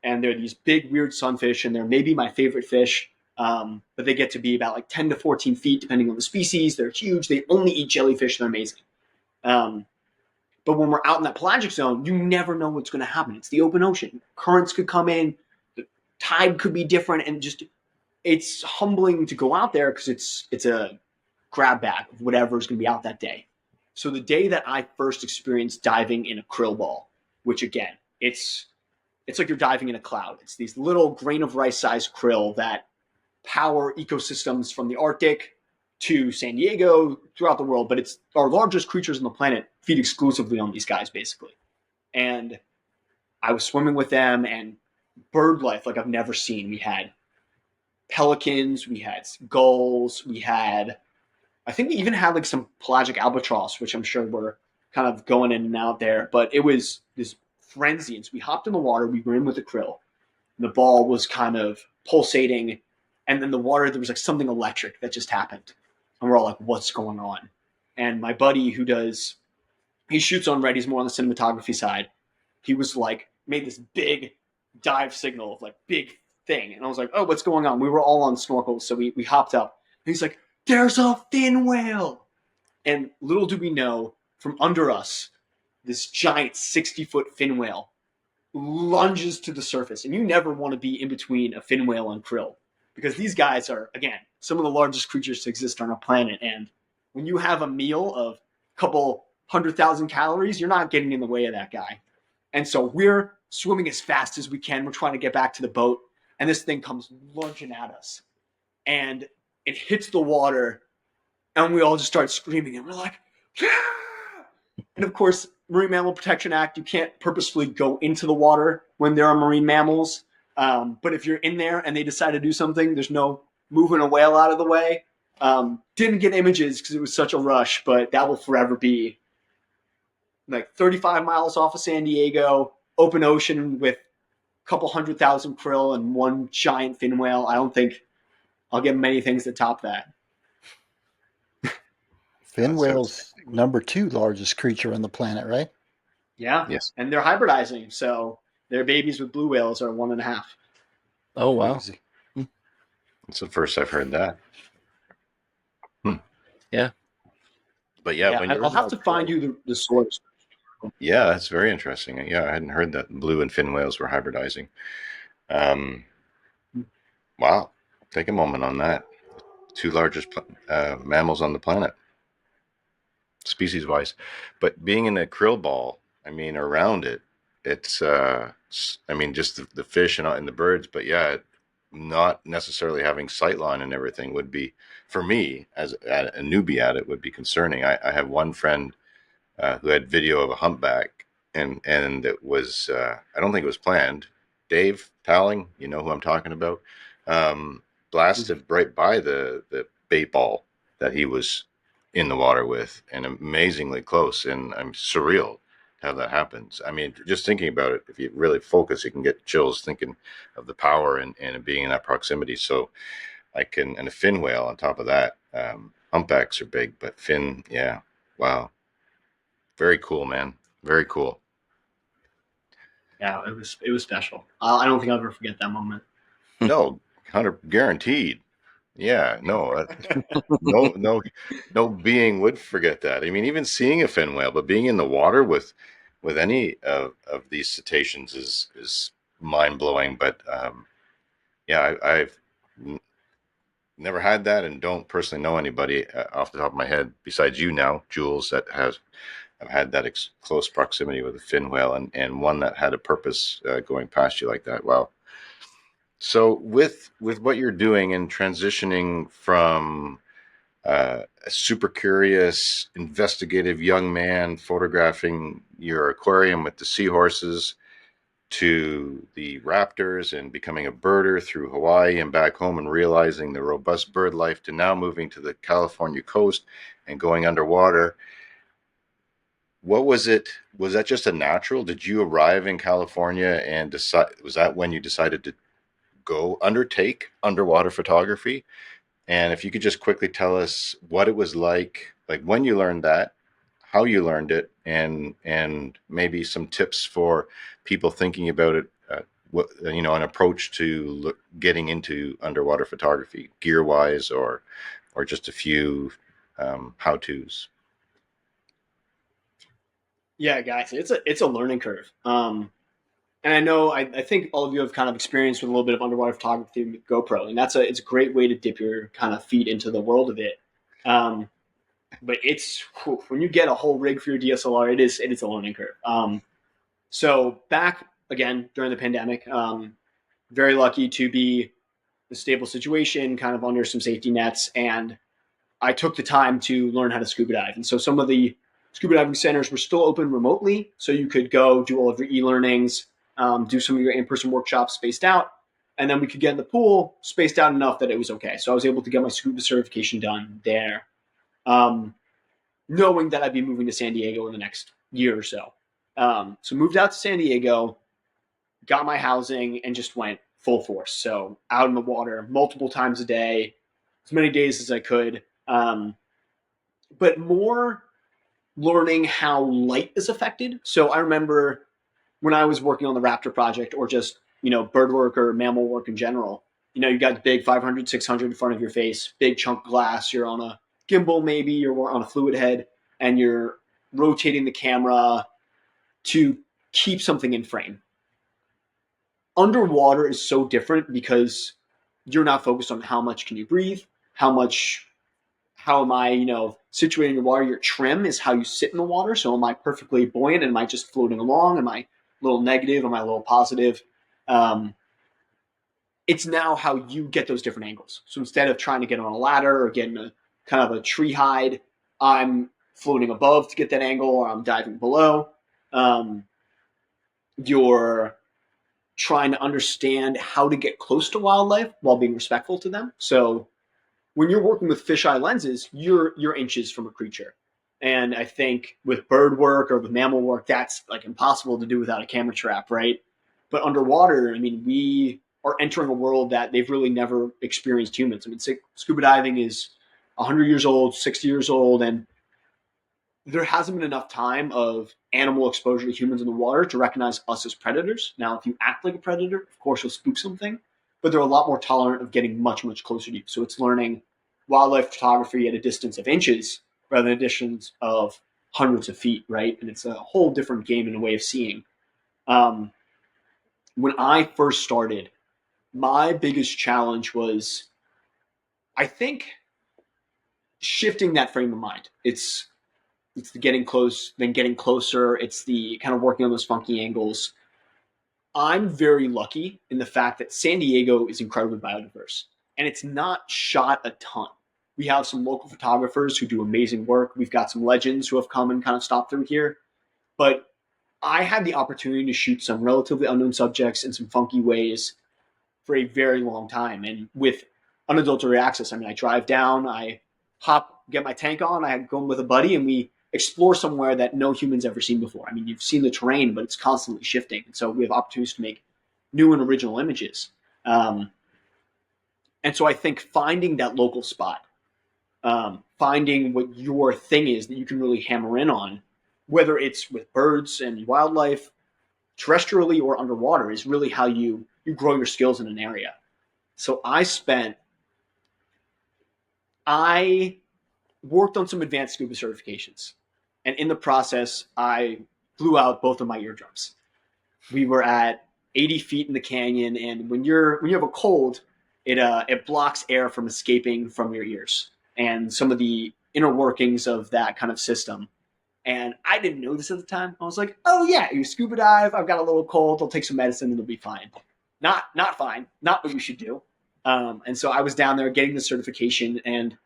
And they're these big, weird sunfish, and they're maybe my favorite fish. But they get to be about like 10 to 14 feet, depending on the species. They're huge. They only eat jellyfish. They're amazing. Um, but when we're out in that pelagic zone, you never know what's going to happen. It's the open ocean. Currents could come in, the tide could be different, and just it's humbling to go out there because it's a grab bag of whatever is going to be out that day. So the day that I first experienced diving in a krill ball, which again, it's like you're diving in a cloud. It's these little grain of rice sized krill that power ecosystems from the Arctic to San Diego throughout the world. But it's our largest creatures on the planet feed exclusively on these guys, basically. And I was swimming with them and bird life like I've never seen. We had pelicans, we had gulls, we had, I think we even had like some pelagic albatross, which I'm sure were kind of going in and out there. But it was this frenzy. And so we hopped in the water, we were in with the krill. The ball was kind of pulsating, and then the water, there was like something electric that just happened. And we're all like, what's going on? And my buddy he shoots on red, he's more on the cinematography side. He was like, made this big dive signal of like big thing. And I was like, oh, what's going on? We were all on snorkels, so we hopped up. And he's like, there's a fin whale. And little do we know, from under us, this giant 60-foot fin whale lunges to the surface. And you never want to be in between a fin whale and krill because these guys are, again, some of the largest creatures to exist on our planet. And when you have a meal of a couple 100,000 calories, you're not getting in the way of that guy. And so we're swimming as fast as we can. We're trying to get back to the boat. And this thing comes lunging at us. And it hits the water. And we all just start screaming. And we're like, yeah! And of course, Marine Mammal Protection Act, you can't purposefully go into the water when there are marine mammals. But if you're in there and they decide to do something, there's no moving a whale out of the way. Didn't get images because it was such a rush, but that will forever be like 35 miles off of San Diego, open ocean with a couple 100,000 krill and one giant fin whale. I don't think I'll get many things to top that. Fin So whale's number 2 largest creature on the planet, right? Yeah. yes, And they're hybridizing. So their babies with blue whales are 1.5. Oh wow. Crazy. it's the first I've heard that. Yeah. But yeah, Yeah, when you're I'll have to find you the source. yeah, that's very interesting. Yeah, I hadn't heard that blue and fin whales were hybridizing. Um, wow, take a moment on that. Two largest mammals on the planet, species wise. But being in a krill ball, I mean, around it, it's, I mean, just the fish and the birds. But yeah, not necessarily having sightline and everything would be, for me, as a newbie at it, would be concerning. I have one friend who had video of a humpback, and it was I don't think it was planned. Dave Talling, you know who I'm talking about, blasted right by the bait ball that he was in the water with, and amazingly close, and I'm surreal how that happens. I mean, just thinking about it, if you really focus, you can get chills thinking of the power and being in that proximity. So I can, and a fin whale on top of that. Humpbacks are big, but fin, yeah, wow. Very cool, man. Very cool. Yeah, it was special. I don't think I'll ever forget that moment. No, 100 guaranteed. Yeah, no, no, no being would forget that. I mean, even seeing a fin whale, but being in the water with any of these cetaceans is mind blowing. But yeah, I've never had that, and don't personally know anybody off the top of my head besides you now, Jules, that has have had that close proximity with a fin whale, and one that had a purpose going past you like that. Wow. So with what you're doing and transitioning from a super curious, investigative young man photographing your aquarium with the seahorses to the raptors and becoming a birder through Hawaii and back home and realizing the robust bird life to now moving to the California coast and going underwater. What was it? Was that just a natural? Did you arrive in California and decide? Was that when you decided to go undertake underwater photography? And if you could just quickly tell us what it was like when you learned that, how you learned it, and maybe some tips for people thinking about it. What an approach to getting into underwater photography, gear wise, or just a few how tos. Yeah, guys, it's a learning curve. And I know I think all of you have kind of experienced with a little bit of underwater photography with GoPro, and it's a great way to dip your kind of feet into the world of it. Um, but when you get a whole rig for your DSLR, it is a learning curve. So back again during the pandemic, very lucky to be in a stable situation, kind of under some safety nets, and I took the time to learn how to scuba dive. And so some of the scuba diving centers were still open remotely, so you could go do all of your e-learnings, do some of your in-person workshops spaced out, and then we could get in the pool spaced out enough that it was okay. So I was able to get my scuba certification done there, knowing that I'd be moving to San Diego in the next year or so. So moved out to San Diego, got my housing, and just went full force. So out in the water multiple times a day, as many days as I could. But more learning how light is affected. So I remember when I was working on the Raptor project or just, bird work or mammal work in general, you got the big 500, 600 in front of your face, big chunk of glass, you're on a gimbal maybe, you're on a fluid head, and you're rotating the camera to keep something in frame. Underwater is so different because you're not focused on how much can you breathe, how am I, situated in the water. Your trim is how you sit in the water. So am I perfectly buoyant? Am I just floating along? Am I a little negative? Am I a little positive? It's now how you get those different angles. So instead of trying to get on a ladder or getting a kind of a tree hide, I'm floating above to get that angle, or I'm diving below. You're trying to understand how to get close to wildlife while being respectful to them. So when you're working with fisheye lenses, you're inches from a creature. And I think with bird work or with mammal work, that's like impossible to do without a camera trap, right? But underwater, I mean, we are entering a world that they've really never experienced humans. I mean, scuba diving is 100 years old, 60 years old, and there hasn't been enough time of animal exposure to humans in the water to recognize us as predators. Now, if you act like a predator, of course you'll spook something, but they're a lot more tolerant of getting much, much closer to you. So it's learning wildlife photography at a distance of inches rather than a distance of hundreds of feet, right? And it's a whole different game and a way of seeing. When I first started, my biggest challenge was, I think, shifting that frame of mind. It's the getting close, then getting closer. It's the kind of working on those funky angles. I'm very lucky in the fact that San Diego is incredibly biodiverse, and it's not shot a ton. We have some local photographers who do amazing work. We've got some legends who have come and kind of stopped through here. But I had the opportunity to shoot some relatively unknown subjects in some funky ways for a very long time. And with unadulterated access, I mean, I drive down, I hop, get my tank on, I go with a buddy, and we explore somewhere that no human's ever seen before. I mean, you've seen the terrain, but it's constantly shifting. And so we have opportunities to make new and original images. And so I think finding that local spot, finding what your thing is that you can really hammer in on, whether it's with birds and wildlife, terrestrially or underwater, is really how you grow your skills in an area. So I spent I worked on some advanced scuba certifications. And in the process, I blew out both of my eardrums. We were at 80 feet in the canyon, and when you have a cold, it blocks air from escaping from your ears and some of the inner workings of that kind of system. And I didn't know this at the time. I was like, oh yeah, you scuba dive. I've got a little cold. I'll take some medicine and it'll be fine. Not fine. Not what you should do. And so I was down there getting the certification. And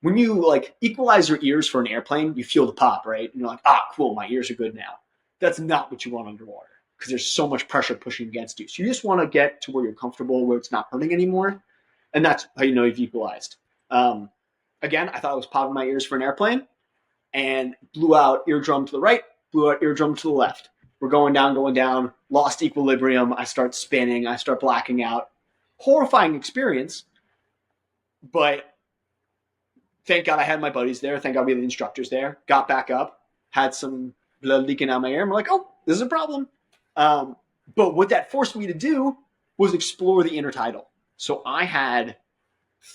when you like equalize your ears for an airplane, you feel the pop, right? And you're like, ah, cool, my ears are good now. That's not what you want underwater because there's so much pressure pushing against you. So you just want to get to where you're comfortable, where it's not hurting anymore. And that's how you know you've equalized. Again, I thought I was popping my ears for an airplane and blew out eardrum to the right, blew out eardrum to the left. We're going down, lost equilibrium. I start spinning. I start blacking out. Horrifying experience, but thank God I had my buddies there. Thank God we had the instructors there. Got back up, had some blood leaking out my ear. And we're like, oh, this is a problem. But what that forced me to do was explore the intertidal. So I had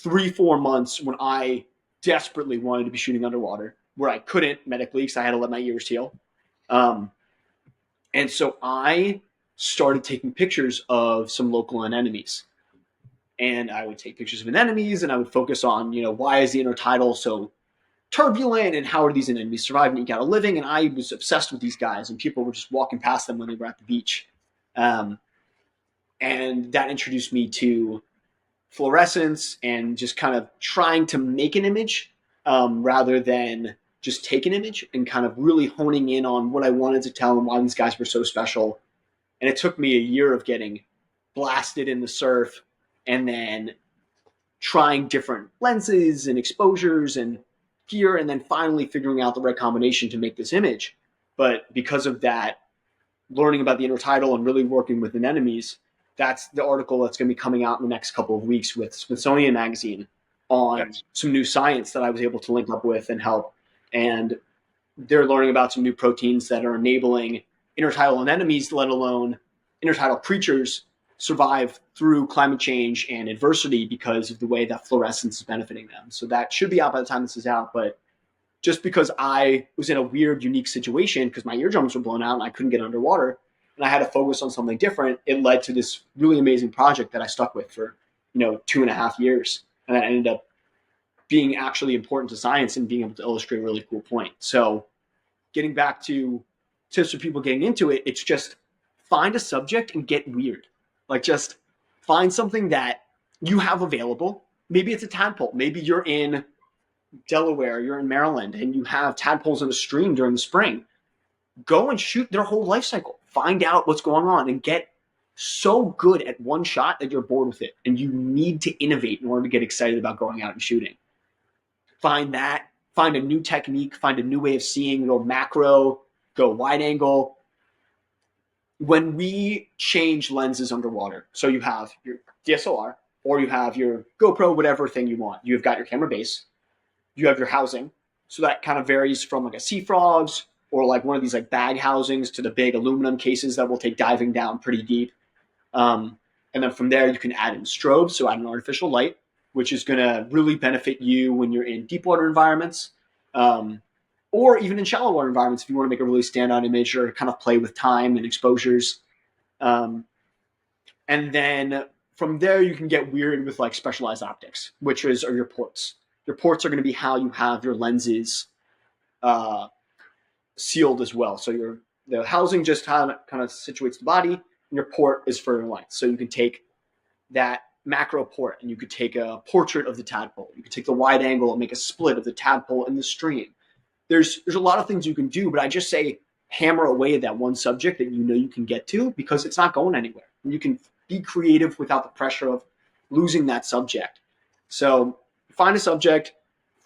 3-4 months when I desperately wanted to be shooting underwater, where I couldn't medically because I had to let my ears heal. And so I started taking pictures of some local anemones. And I would take pictures of anemones and I would focus on, why is the intertidal so turbulent and how are these anemones surviving and eke out a living? And I was obsessed with these guys and people were just walking past them when they were at the beach. And that introduced me to fluorescence and just kind of trying to make an image rather than just take an image and kind of really honing in on what I wanted to tell and why these guys were so special. And it took me a year of getting blasted in the surf and then trying different lenses and exposures and gear and then finally figuring out the right combination to make this image. But because of that, learning about the intertidal and really working with anemones, that's the article that's going to be coming out in the next couple of weeks with Smithsonian Magazine on some new science that I was able to link up with and help. And they're learning about some new proteins that are enabling intertidal anemones, let alone intertidal creatures, survive through climate change and adversity because of the way that fluorescence is benefiting them. So that should be out by the time this is out. But just because I was in a weird, unique situation because my eardrums were blown out and I couldn't get underwater and I had to focus on something different, it led to this really amazing project that I stuck with for, 2.5 years. And that ended up being actually important to science and being able to illustrate a really cool point. So getting back to tips for people getting into it, it's just find a subject and get weird. Like just find something that you have available. Maybe it's a tadpole. Maybe you're in Delaware, you're in Maryland, and you have tadpoles in a stream during the spring. Go and shoot their whole life cycle. Find out what's going on and get so good at one shot that you're bored with it. And you need to innovate in order to get excited about going out and shooting. Find that. Find a new technique. Find a new way of seeing. Go macro. Go wide angle. When we change lenses underwater, so you have your DSLR or you have your GoPro, whatever thing you want. You've got your camera base. You have your housing. So that kind of varies from like a Sea Frogs or like one of these like bag housings to the big aluminum cases that will take diving down pretty deep. And then from there, you can add in strobes, so add an artificial light, which is going to really benefit you when you're in deep water environments. Or even in shallow water environments if you want to make a really standout image or kind of play with time and exposures. And then from there, you can get weird with like specialized optics, which are your ports. Your ports are going to be how you have your lenses sealed as well. So the housing just kind of situates the body, and your port is for your length. So you can take that macro port and you could take a portrait of the tadpole. You could take the wide angle and make a split of the tadpole in the stream. There's a lot of things you can do, but I just say hammer away at that one subject that you can get to because it's not going anywhere. You can be creative without the pressure of losing that subject. So find a subject,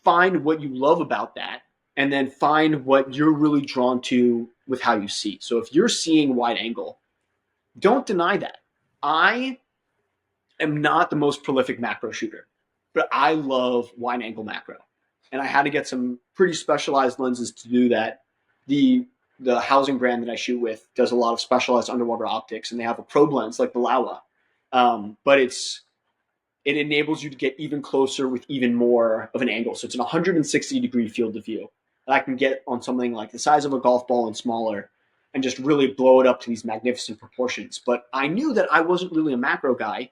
find what you love about that, and then find what you're really drawn to with how you see. So if you're seeing wide angle, don't deny that. I am not the most prolific macro shooter, but I love wide angle macro. And I had to get some pretty specialized lenses to do that. The housing brand that I shoot with does a lot of specialized underwater optics, and they have a probe lens like the Laowa. But it's it enables you to get even closer with even more of an angle. So it's an 160-degree field of view that I can get on something like the size of a golf ball and smaller and just really blow it up to these magnificent proportions. But I knew that I wasn't really a macro guy.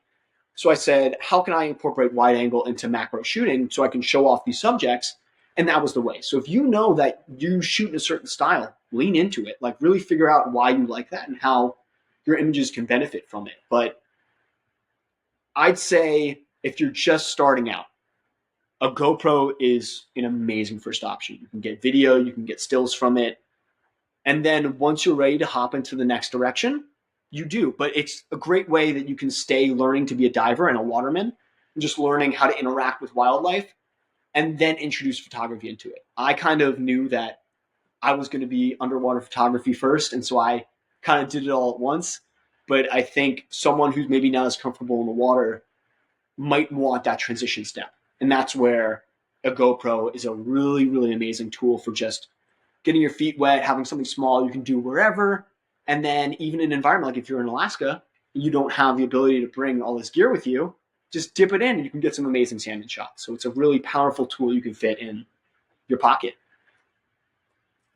So I said, how can I incorporate wide angle into macro shooting so I can show off these subjects? And that was the way. So if you know that you shoot in a certain style, lean into it. Like really figure out why you like that and how your images can benefit from it. But I'd say if you're just starting out, a GoPro is an amazing first option. You can get video, you can get stills from it. And then once you're ready to hop into the next direction, you do. But it's a great way that you can stay learning to be a diver and a waterman, and just learning how to interact with wildlife and then introduce photography into it. I kind of knew that I was going to be underwater photography first, and so I kind of did it all at once. But I think someone who's maybe not as comfortable in the water might want that transition step. And that's where a GoPro is a really, really amazing tool for just getting your feet wet, having something small you can do wherever. And then even in an environment like if you're in Alaska, you don't have the ability to bring all this gear with you, just dip it in and you can get some amazing salmon shots. So it's a really powerful tool you can fit in your pocket.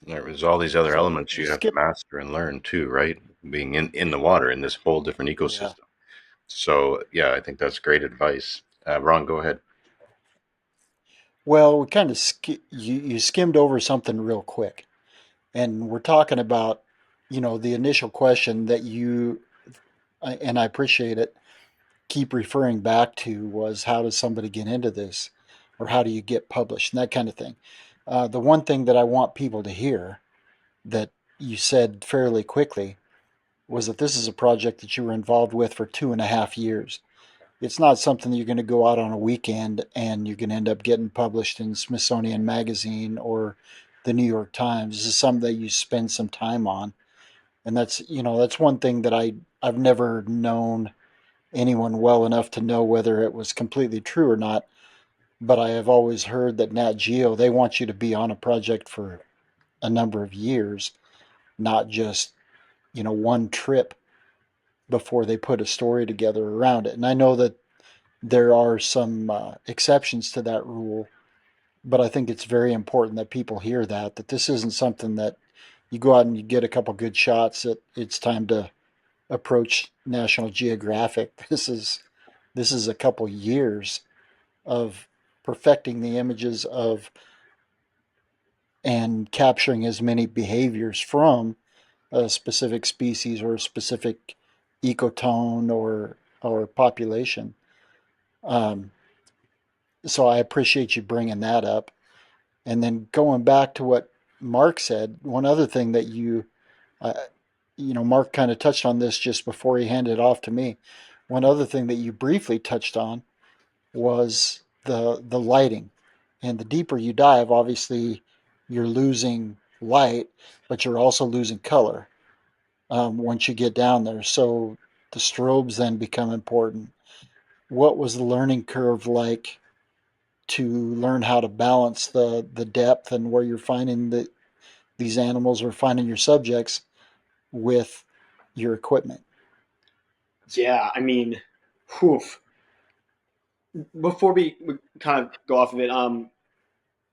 There's all these other So elements you you have to skip. master and learn too, right? Being in the water in this whole different Yeah. ecosystem. So yeah, I think that's great advice. Ron, go ahead. Well, we kind of you skimmed over something real quick, and we're talking about, the initial question that and I appreciate it, keep referring back to was how does somebody get into this, or how do you get published, and that kind of thing. The one thing that I want people to hear that you said fairly quickly was that this is a project that you were involved with for 2.5 years. It's not something that you're going to go out on a weekend and you're going to end up getting published in Smithsonian Magazine or the New York Times. This is something that you spend some time on. And that's one thing that I've never known anyone well enough to know whether it was completely true or not. But I have always heard that Nat Geo, they want you to be on a project for a number of years, not just, one trip before they put a story together around it. And I know that there are some exceptions to that rule, but I think it's very important that people hear that this isn't something that you go out and you get a couple good shots. It's time to approach National Geographic. This is a couple years of perfecting the images of and capturing as many behaviors from a specific species or a specific ecotone or population. Um, so I appreciate you bringing that up. And then going back to what Mark said, one other thing that uh, Mark kind of touched on this just before he handed it off to me. One other thing that you briefly touched on was the lighting. And the deeper you dive, obviously, you're losing light, but you're also losing color once you get down there. So the strobes then become important. What was the learning curve like to learn how to balance the depth and where you're finding these animals or finding your subjects with your equipment? Yeah, I mean, whew. Before we kind of go off of it,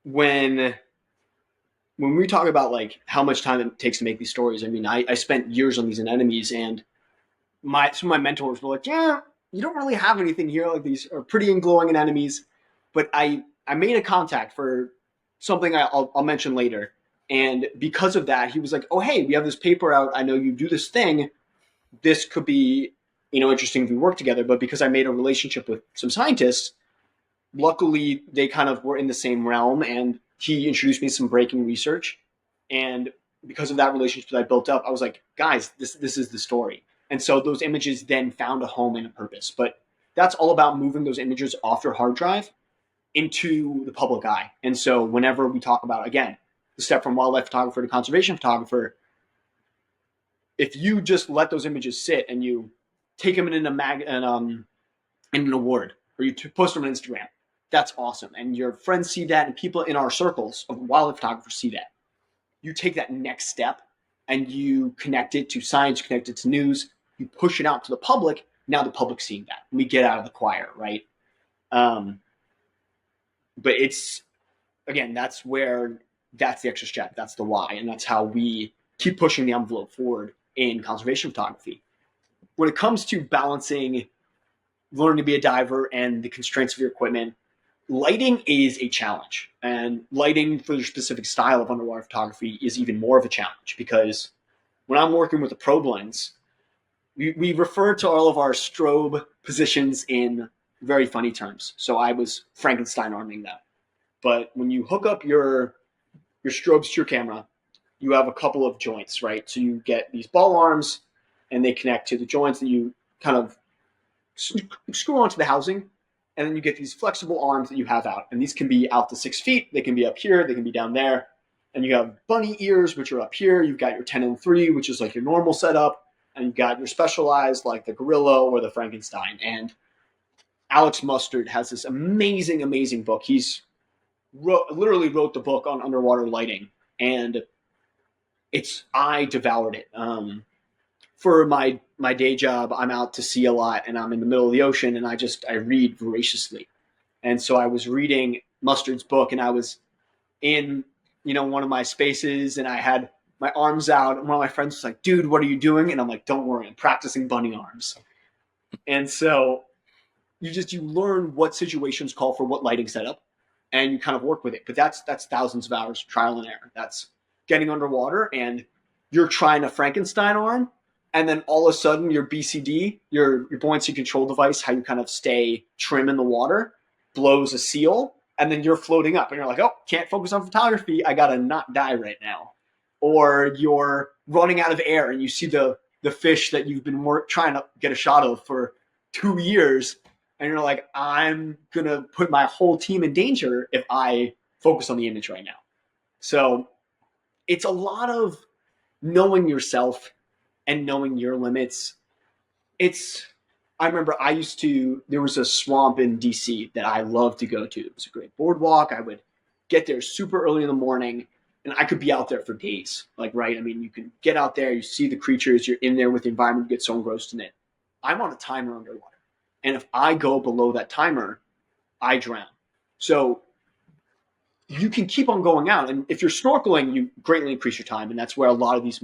when when we talk about like how much time it takes to make these stories, I mean, I spent years on these anemones, and some of my mentors were like, "Yeah, you don't really have anything here. Like these are pretty and glowing anemones," but I made a contact for something I'll mention later, and because of that, he was like, "Oh, hey, we have this paper out. I know you do this thing. This could be interesting if we work together." But because I made a relationship with some scientists, luckily they kind of were in the same realm, and he introduced me to some breaking research. And because of that relationship that I built up, I was like, guys, this is the story. And so those images then found a home and a purpose. But that's all about moving those images off your hard drive into the public eye. And so whenever we talk about, again, the step from wildlife photographer to conservation photographer, if you just let those images sit and you take them in in an award, or you post them on Instagram, that's awesome. And your friends see that, and people in our circles of wildlife photographers see that. You take that next step and you connect it to science, you connect it to news, you push it out to the public. Now the public's seeing that. And we get out of the choir, right? But it's, again, that's the extra step. That's the why. And that's how we keep pushing the envelope forward in conservation photography. When it comes to balancing learning to be a diver and the constraints of your equipment, lighting is a challenge. And lighting for your specific style of underwater photography is even more of a challenge, because when I'm working with a probe lens, we refer to all of our strobe positions in very funny terms. So I was Frankenstein arming that. But when you hook up your strobes to your camera, you have a couple of joints, right? So you get these ball arms, and they connect to the joints that you kind of screw onto the housing, and then you get these flexible arms that you have out. And these can be out to 6 feet. They can be up here. They can be down there. And you have bunny ears, which are up here. You've got your 10 and 3, which is like your normal setup. And you've got your specialized, like the gorilla or the Frankenstein. And Alex Mustard has this amazing, amazing book. He's literally wrote the book on underwater lighting. And I devoured it. For my day job, I'm out to sea a lot, and I'm in the middle of the ocean, and I read voraciously. And so I was reading Mustard's book, and I was in, one of my spaces, and I had my arms out, and one of my friends was like, "Dude, what are you doing?" And I'm like, "Don't worry, I'm practicing bunny arms." And so you learn what situations call for what lighting setup, and you kind of work with it. But that's thousands of hours of trial and error. That's getting underwater, and you're trying a Frankenstein arm, and then all of a sudden your BCD, your buoyancy control device, how you kind of stay trim in the water, blows a seal, and then you're floating up, and you're like, "Oh, can't focus on photography. I gotta not die right now." Or you're running out of air, and you see the fish that you've been trying to get a shot of for 2 years, and you're like, "I'm gonna put my whole team in danger if I focus on the image right now." So it's a lot of knowing yourself and knowing your limits. I remember there was a swamp in DC that I loved to go to. It was a great boardwalk. I would get there super early in the morning, and I could be out there for days. Right? I mean, you can get out there, you see the creatures, you're in there with the environment, you get so engrossed in it. I'm on a timer underwater. And if I go below that timer, I drown. So you can keep on going out. And if you're snorkeling, you greatly increase your time. And that's where a lot of these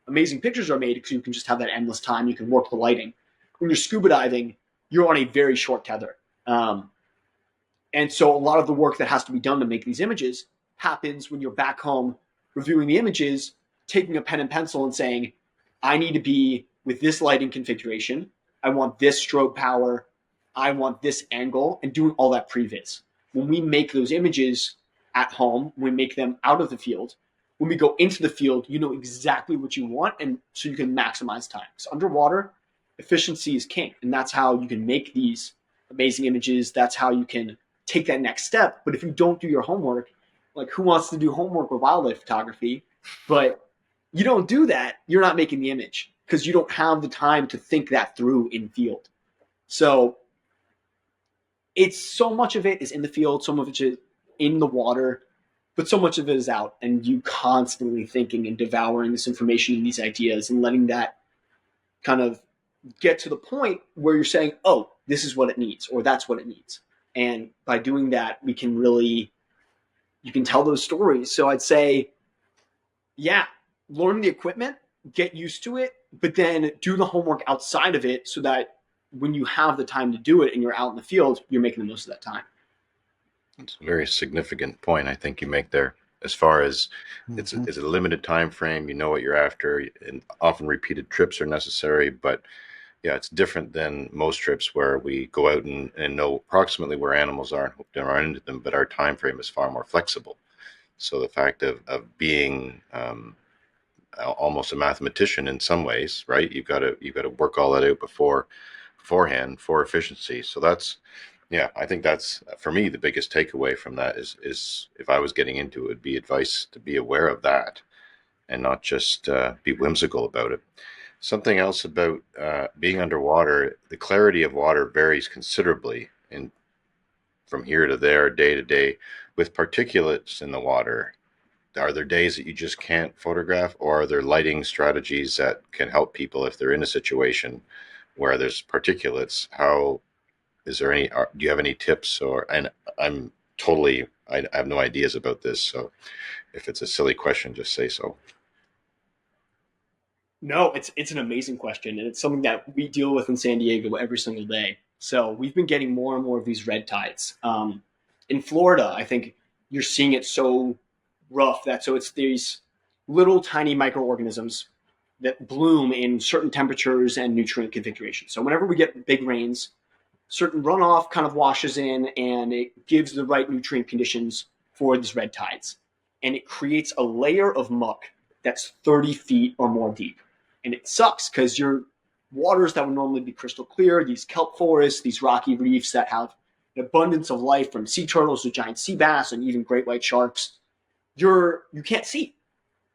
amazing pictures are made, because you can just have that endless time. You can work the lighting. When you're scuba diving, you're on a very short tether. And so a lot of the work that has to be done to make these images happens when you're back home reviewing the images, taking a pen and pencil and saying, "I need to be with this lighting configuration. I want this strobe power. I want this angle," and doing all that previs. When we make those images at home, we make them out of the field. When we go into the field, you know exactly what you want, and so you can maximize time. So underwater, efficiency is king, and that's how you can make these amazing images. That's how you can take that next step. But if you don't do your homework, like, who wants to do homework with wildlife photography? But you don't do that, you're not making the image, because you don't have the time to think that through in field. So it's so much of it is in the field, so much of it is in the water, but so much of it is out, and you constantly thinking and devouring this information and these ideas, and letting that kind of get to the point where you're saying, "Oh, this is what it needs," or "That's what it needs." And by doing that, you can tell those stories. So I'd say, yeah, learn the equipment, get used to it, but then do the homework outside of it, so that when you have the time to do it and you're out in the field, you're making the most of that time. It's a very significant point I think you make there, as far as it's a limited time frame. You know what you're after, and often repeated trips are necessary. But yeah, it's different than most trips where we go out and know approximately where animals are and hope to run into them, but our time frame is far more flexible. So the fact of being almost a mathematician in some ways, right? You've got to work all that out beforehand for efficiency. So that's, yeah, I think that's, for me, the biggest takeaway from that is if I was getting into it, would be advice to be aware of that and not just be whimsical about it. Something else about being underwater, the clarity of water varies considerably from here to there, day to day, with particulates in the water. Are there days that you just can't photograph, or are there lighting strategies that can help people if they're in a situation where there's particulates? How is there any? Do you have any tips? And I'm totally, I have no ideas about this. So if it's a silly question, just say so. No, it's an amazing question, and it's something that we deal with in San Diego every single day. So we've been getting more and more of these red tides. In Florida, I think you're seeing it so rough that so it's these little tiny microorganisms that bloom in certain temperatures and nutrient configurations. So whenever we get big rains, certain runoff kind of washes in and it gives the right nutrient conditions for these red tides. And it creates a layer of muck that's 30 feet or more deep. And it sucks because your waters that would normally be crystal clear, these kelp forests, these rocky reefs that have an abundance of life from sea turtles to giant sea bass and even great white sharks, you can't see.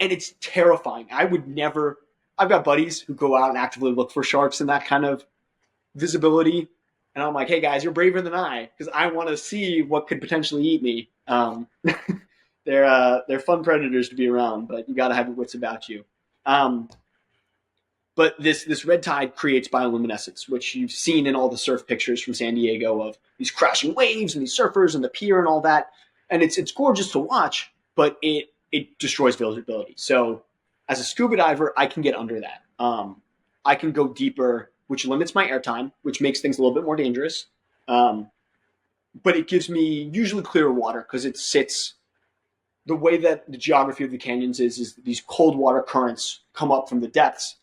And it's terrifying. I've got buddies who go out and actively look for sharks in that kind of visibility. And I'm like, hey guys, you're braver than I because I want to see what could potentially eat me. They're fun predators to be around, but you got to have your wits about you. But this red tide creates bioluminescence, which you've seen in all the surf pictures from San Diego of these crashing waves and these surfers and the pier and all that. And it's gorgeous to watch, but it destroys visibility. So as a scuba diver, I can get under that. I can go deeper, which limits my airtime, which makes things a little bit more dangerous. But it gives me usually clearer water because it sits the way that the geography of the canyons is these cold water currents come up from the depths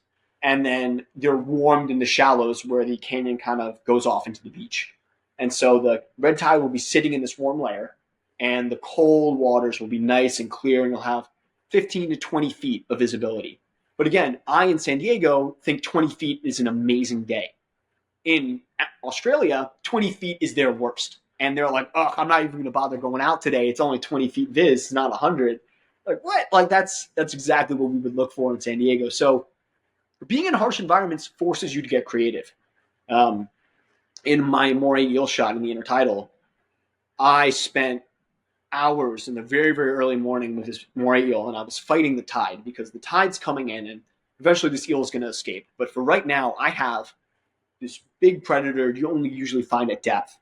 and then they're warmed in the shallows where the canyon kind of goes off into the beach. And so the red tide will be sitting in this warm layer and the cold waters will be nice and clear and you'll have 15 to 20 feet of visibility. But again, I in San Diego think 20 feet is an amazing day. In Australia, 20 feet is their worst. And they're like, oh, I'm not even going to bother going out today. It's only 20 feet viz, it's not 100. Like, what? Like, that's exactly what we would look for in San Diego. So being in harsh environments forces you to get creative. In my moray eel shot in the Intertidal, I spent hours in the very, very early morning with this moray eel, and I was fighting the tide because the tide's coming in, and eventually this eel is going to escape. But for right now, I have this big predator you only usually find at depth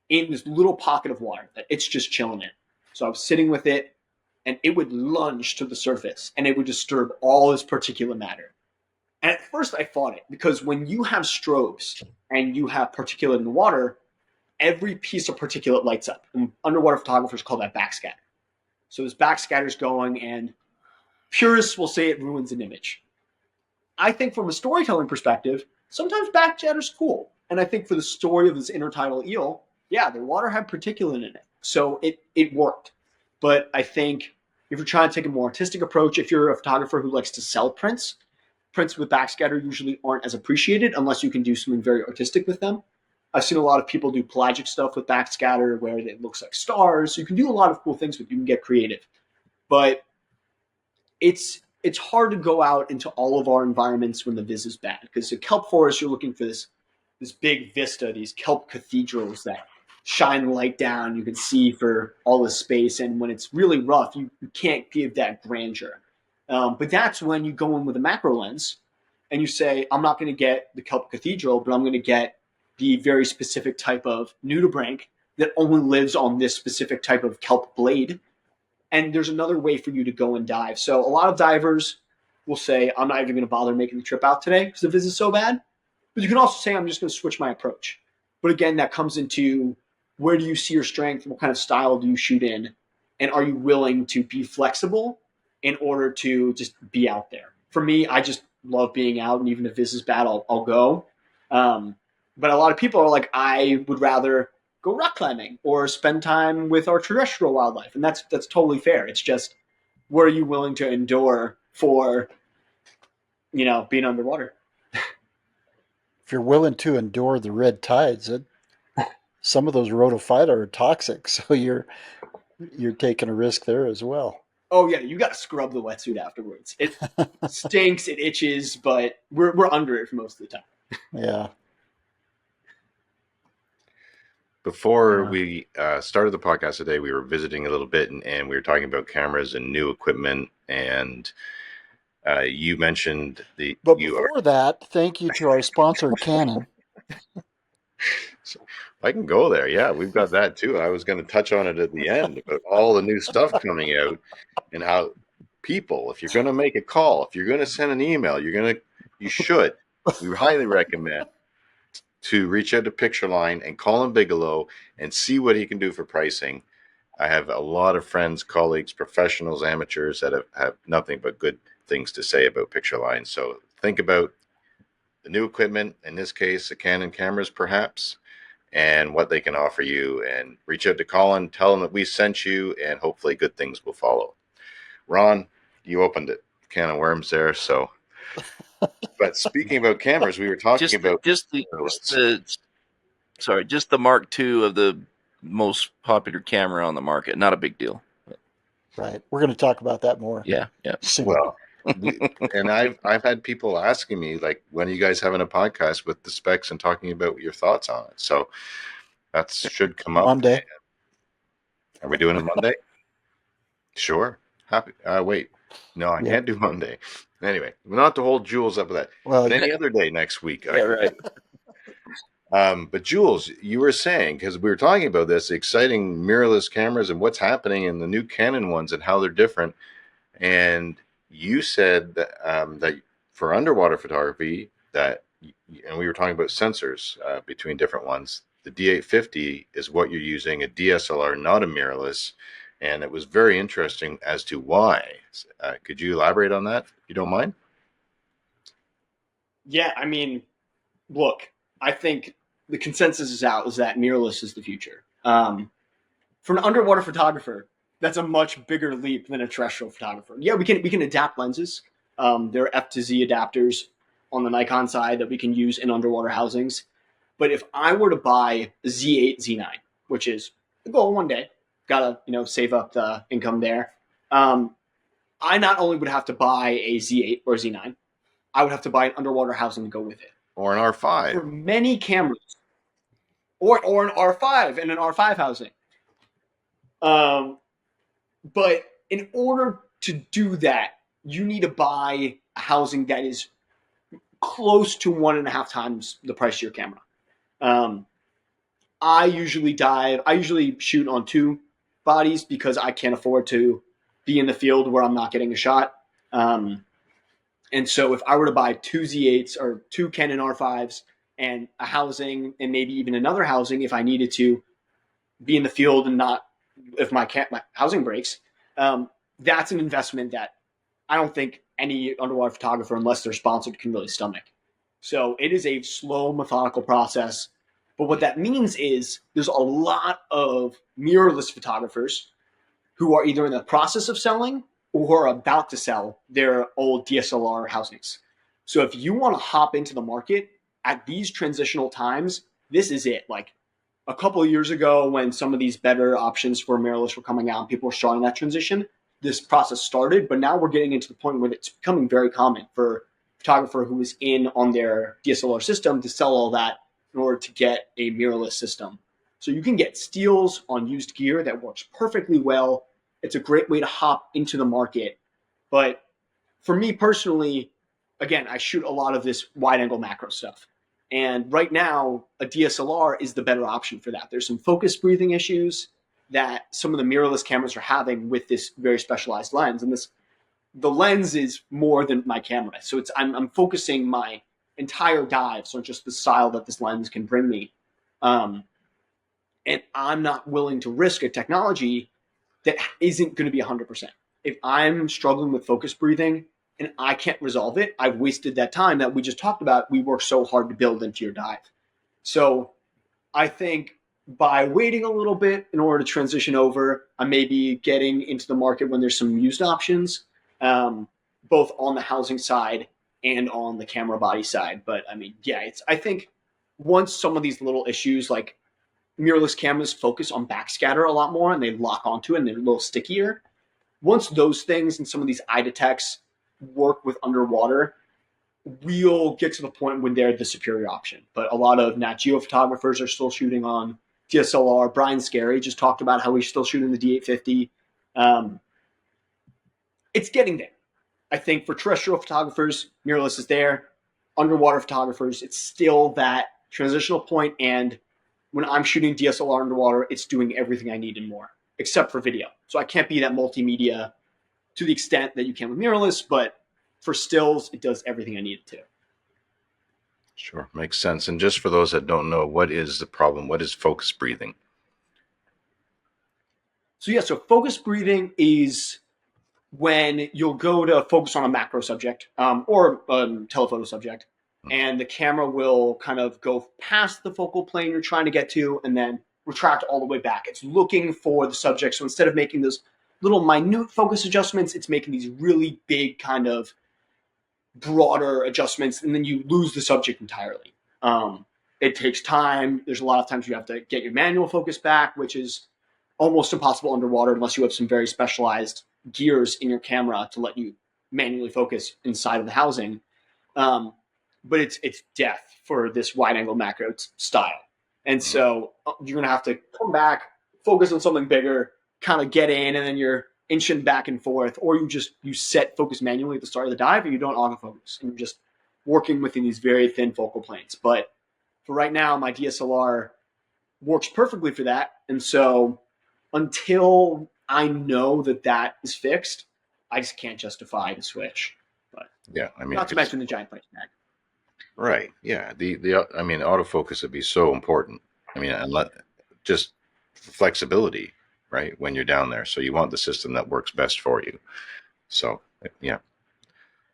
in this little pocket of water that it's just chilling in. So I was sitting with it, and it would lunge to the surface, and it would disturb all this particulate matter. And at first I fought it because when you have strobes and you have particulate in the water, every piece of particulate lights up. And underwater photographers call that backscatter. So this backscatter's going, and purists will say it ruins an image. I think from a storytelling perspective, sometimes backscatter's cool. And I think for the story of this intertidal eel, yeah, the water had particulate in it. So it worked. But I think if you're trying to take a more artistic approach, if you're a photographer who likes to sell prints with backscatter usually aren't as appreciated unless you can do something very artistic with them. I've seen a lot of people do pelagic stuff with backscatter where it looks like stars. You can do a lot of cool things with it. You can get creative. But it's hard to go out into all of our environments when the vis is bad. Because in kelp forest, you're looking for this big vista, these kelp cathedrals that shine light down. You can see for all this space. And when it's really rough, you can't give that grandeur. But that's when you go in with a macro lens and you say, I'm not going to get the kelp cathedral, but I'm going to get the very specific type of nudibranch that only lives on this specific type of kelp blade. And there's another way for you to go and dive. So a lot of divers will say, I'm not even going to bother making the trip out today because the vis is so bad. But you can also say, I'm just going to switch my approach. But again, that comes into where do you see your strength? What kind of style do you shoot in? And are you willing to be flexible in order to just be out there? For me, I just love being out. And even if this is bad, I'll go. But a lot of people are like, I would rather go rock climbing or spend time with our terrestrial wildlife. And that's totally fair. It's just, what are you willing to endure for, being underwater? If you're willing to endure the red tides, some of those rhodophyta are toxic. So you're taking a risk there as well. Oh yeah, you got to scrub the wetsuit afterwards. It stinks, it itches, but we're under it for most of the time. Yeah. Before we started the podcast today, we were visiting a little bit, and we were talking about cameras and new equipment. And you mentioned But before that, thank you to our sponsor, Canon. I can go there. Yeah, we've got that too. I was going to touch on it at the end about all the new stuff coming out and how people, if you're going to make a call, if you're going to send an email, you should. We highly recommend to reach out to Pictureline and Colin Bigelow and see what he can do for pricing. I have a lot of friends, colleagues, professionals, amateurs that have nothing but good things to say about Pictureline. So think about the new equipment, in this case, the Canon cameras, perhaps, and what they can offer you. And reach out to Colin, tell him that we sent you, and hopefully good things will follow. Ron, you opened it, can of worms there. So, but speaking about cameras, we were talking about just the Mark II of the most popular camera on the market. Not a big deal. Right. We're going to talk about that more. Yeah. Soon. Well, and I've had people asking me, like, when are you guys having a podcast with the specs and talking about your thoughts on it? So that should come up Monday. Are we doing it Monday? Sure. Happy. Wait. No, I can't do Monday. Anyway, not to hold Jules up with that. Well, but any other day next week. Yeah, right. But Jules, you were saying, because we were talking about this, exciting mirrorless cameras and what's happening in the new Canon ones and how they're different. And you said that that for underwater photography, and we were talking about sensors between different ones. The D850 is what you're using, a DSLR, not a mirrorless. And it was very interesting as to why. Could you elaborate on that, if you don't mind? Yeah, I mean, look, I think the consensus is that mirrorless is the future. For an underwater photographer, that's a much bigger leap than a terrestrial photographer. Yeah, we can adapt lenses. There are F to Z adapters on the Nikon side that we can use in underwater housings. But if I were to buy a Z8, Z9, which is the goal one day, gotta save up the income there. I not only would have to buy a Z8 or Z9, I would have to buy an underwater housing to go with it. Or an R5. For many cameras, or an R5 and an R5 housing. But in order to do that, you need to buy a housing that is close to 1.5 times the price of your camera. I usually shoot on 2 bodies because I can't afford to be in the field where I'm not getting a shot. And so if I were to buy 2 Z8s or 2 Canon R5s and a housing and maybe even another housing if I needed to be in the field and not if my housing breaks, that's an investment that I don't think any underwater photographer, unless they're sponsored, can really stomach. So it is a slow, methodical process. But what that means is there's a lot of mirrorless photographers who are either in the process of selling or who are about to sell their old DSLR housings. So if you want to hop into the market at these transitional times, this is it. Like a couple of years ago when some of these better options for mirrorless were coming out, people were starting that transition, this process started, but now we're getting into the point where it's becoming very common for a photographer who is in on their DSLR system to sell all that in order to get a mirrorless system. So you can get steals on used gear that works perfectly well. It's a great way to hop into the market. But for me personally, again, I shoot a lot of this wide angle macro stuff. And right now, a DSLR is the better option for that. There's some focus breathing issues that some of the mirrorless cameras are having with this very specialized lens. And the lens is more than my camera. So I'm focusing my entire dives on just the style that this lens can bring me. And I'm not willing to risk a technology that isn't going to be 100%. If I'm struggling with focus breathing and I can't resolve it, I've wasted that time that we just talked about. We work so hard to build into your dive. So I think by waiting a little bit in order to transition over, I may be getting into the market when there's some used options, both on the housing side and on the camera body side. But I mean, yeah, I think once some of these little issues like mirrorless cameras focus on backscatter a lot more and they lock onto it and they're a little stickier. Once those things and some of these eye detects work with underwater, we'll get to the point when they're the superior option. But a lot of Nat Geo photographers are still shooting on DSLR. Brian Scarry just talked about how he's still shooting the D850. It's getting there. I think for terrestrial photographers, mirrorless is there. Underwater photographers, it's still that transitional point, and when I'm shooting DSLR underwater, it's doing everything I need and more, except for video. So I can't be that multimedia to the extent that you can with mirrorless, but for stills, it does everything I need it to. Sure, makes sense. And just for those that don't know, what is the problem? What is focus breathing? So yeah, so focus breathing is when you'll go to focus on a macro subject or telephoto subject, and the camera will kind of go past the focal plane you're trying to get to and then retract all the way back. It's looking for the subject. So instead of making those little minute focus adjustments, it's making these really big kind of broader adjustments, and then you lose the subject entirely. It takes time. There's a lot of times you have to get your manual focus back, which is almost impossible underwater unless you have some very specialized gears in your camera to let you manually focus inside of the housing. But it's death for this wide angle macro style. And so you're going to have to come back, focus on something bigger, kind of get in, and then you're inching back and forth, or you set focus manually at the start of the dive, and you don't autofocus, and you're just working within these very thin focal planes. But for right now, my DSLR works perfectly for that. And so until I know that that is fixed, I just can't justify the switch. But Yeah, I mean, not to mention the giant price tag. right. Yeah, I mean, autofocus would be so important. I mean, just flexibility, right? When you're down there, so you want the system that works best for you. So yeah,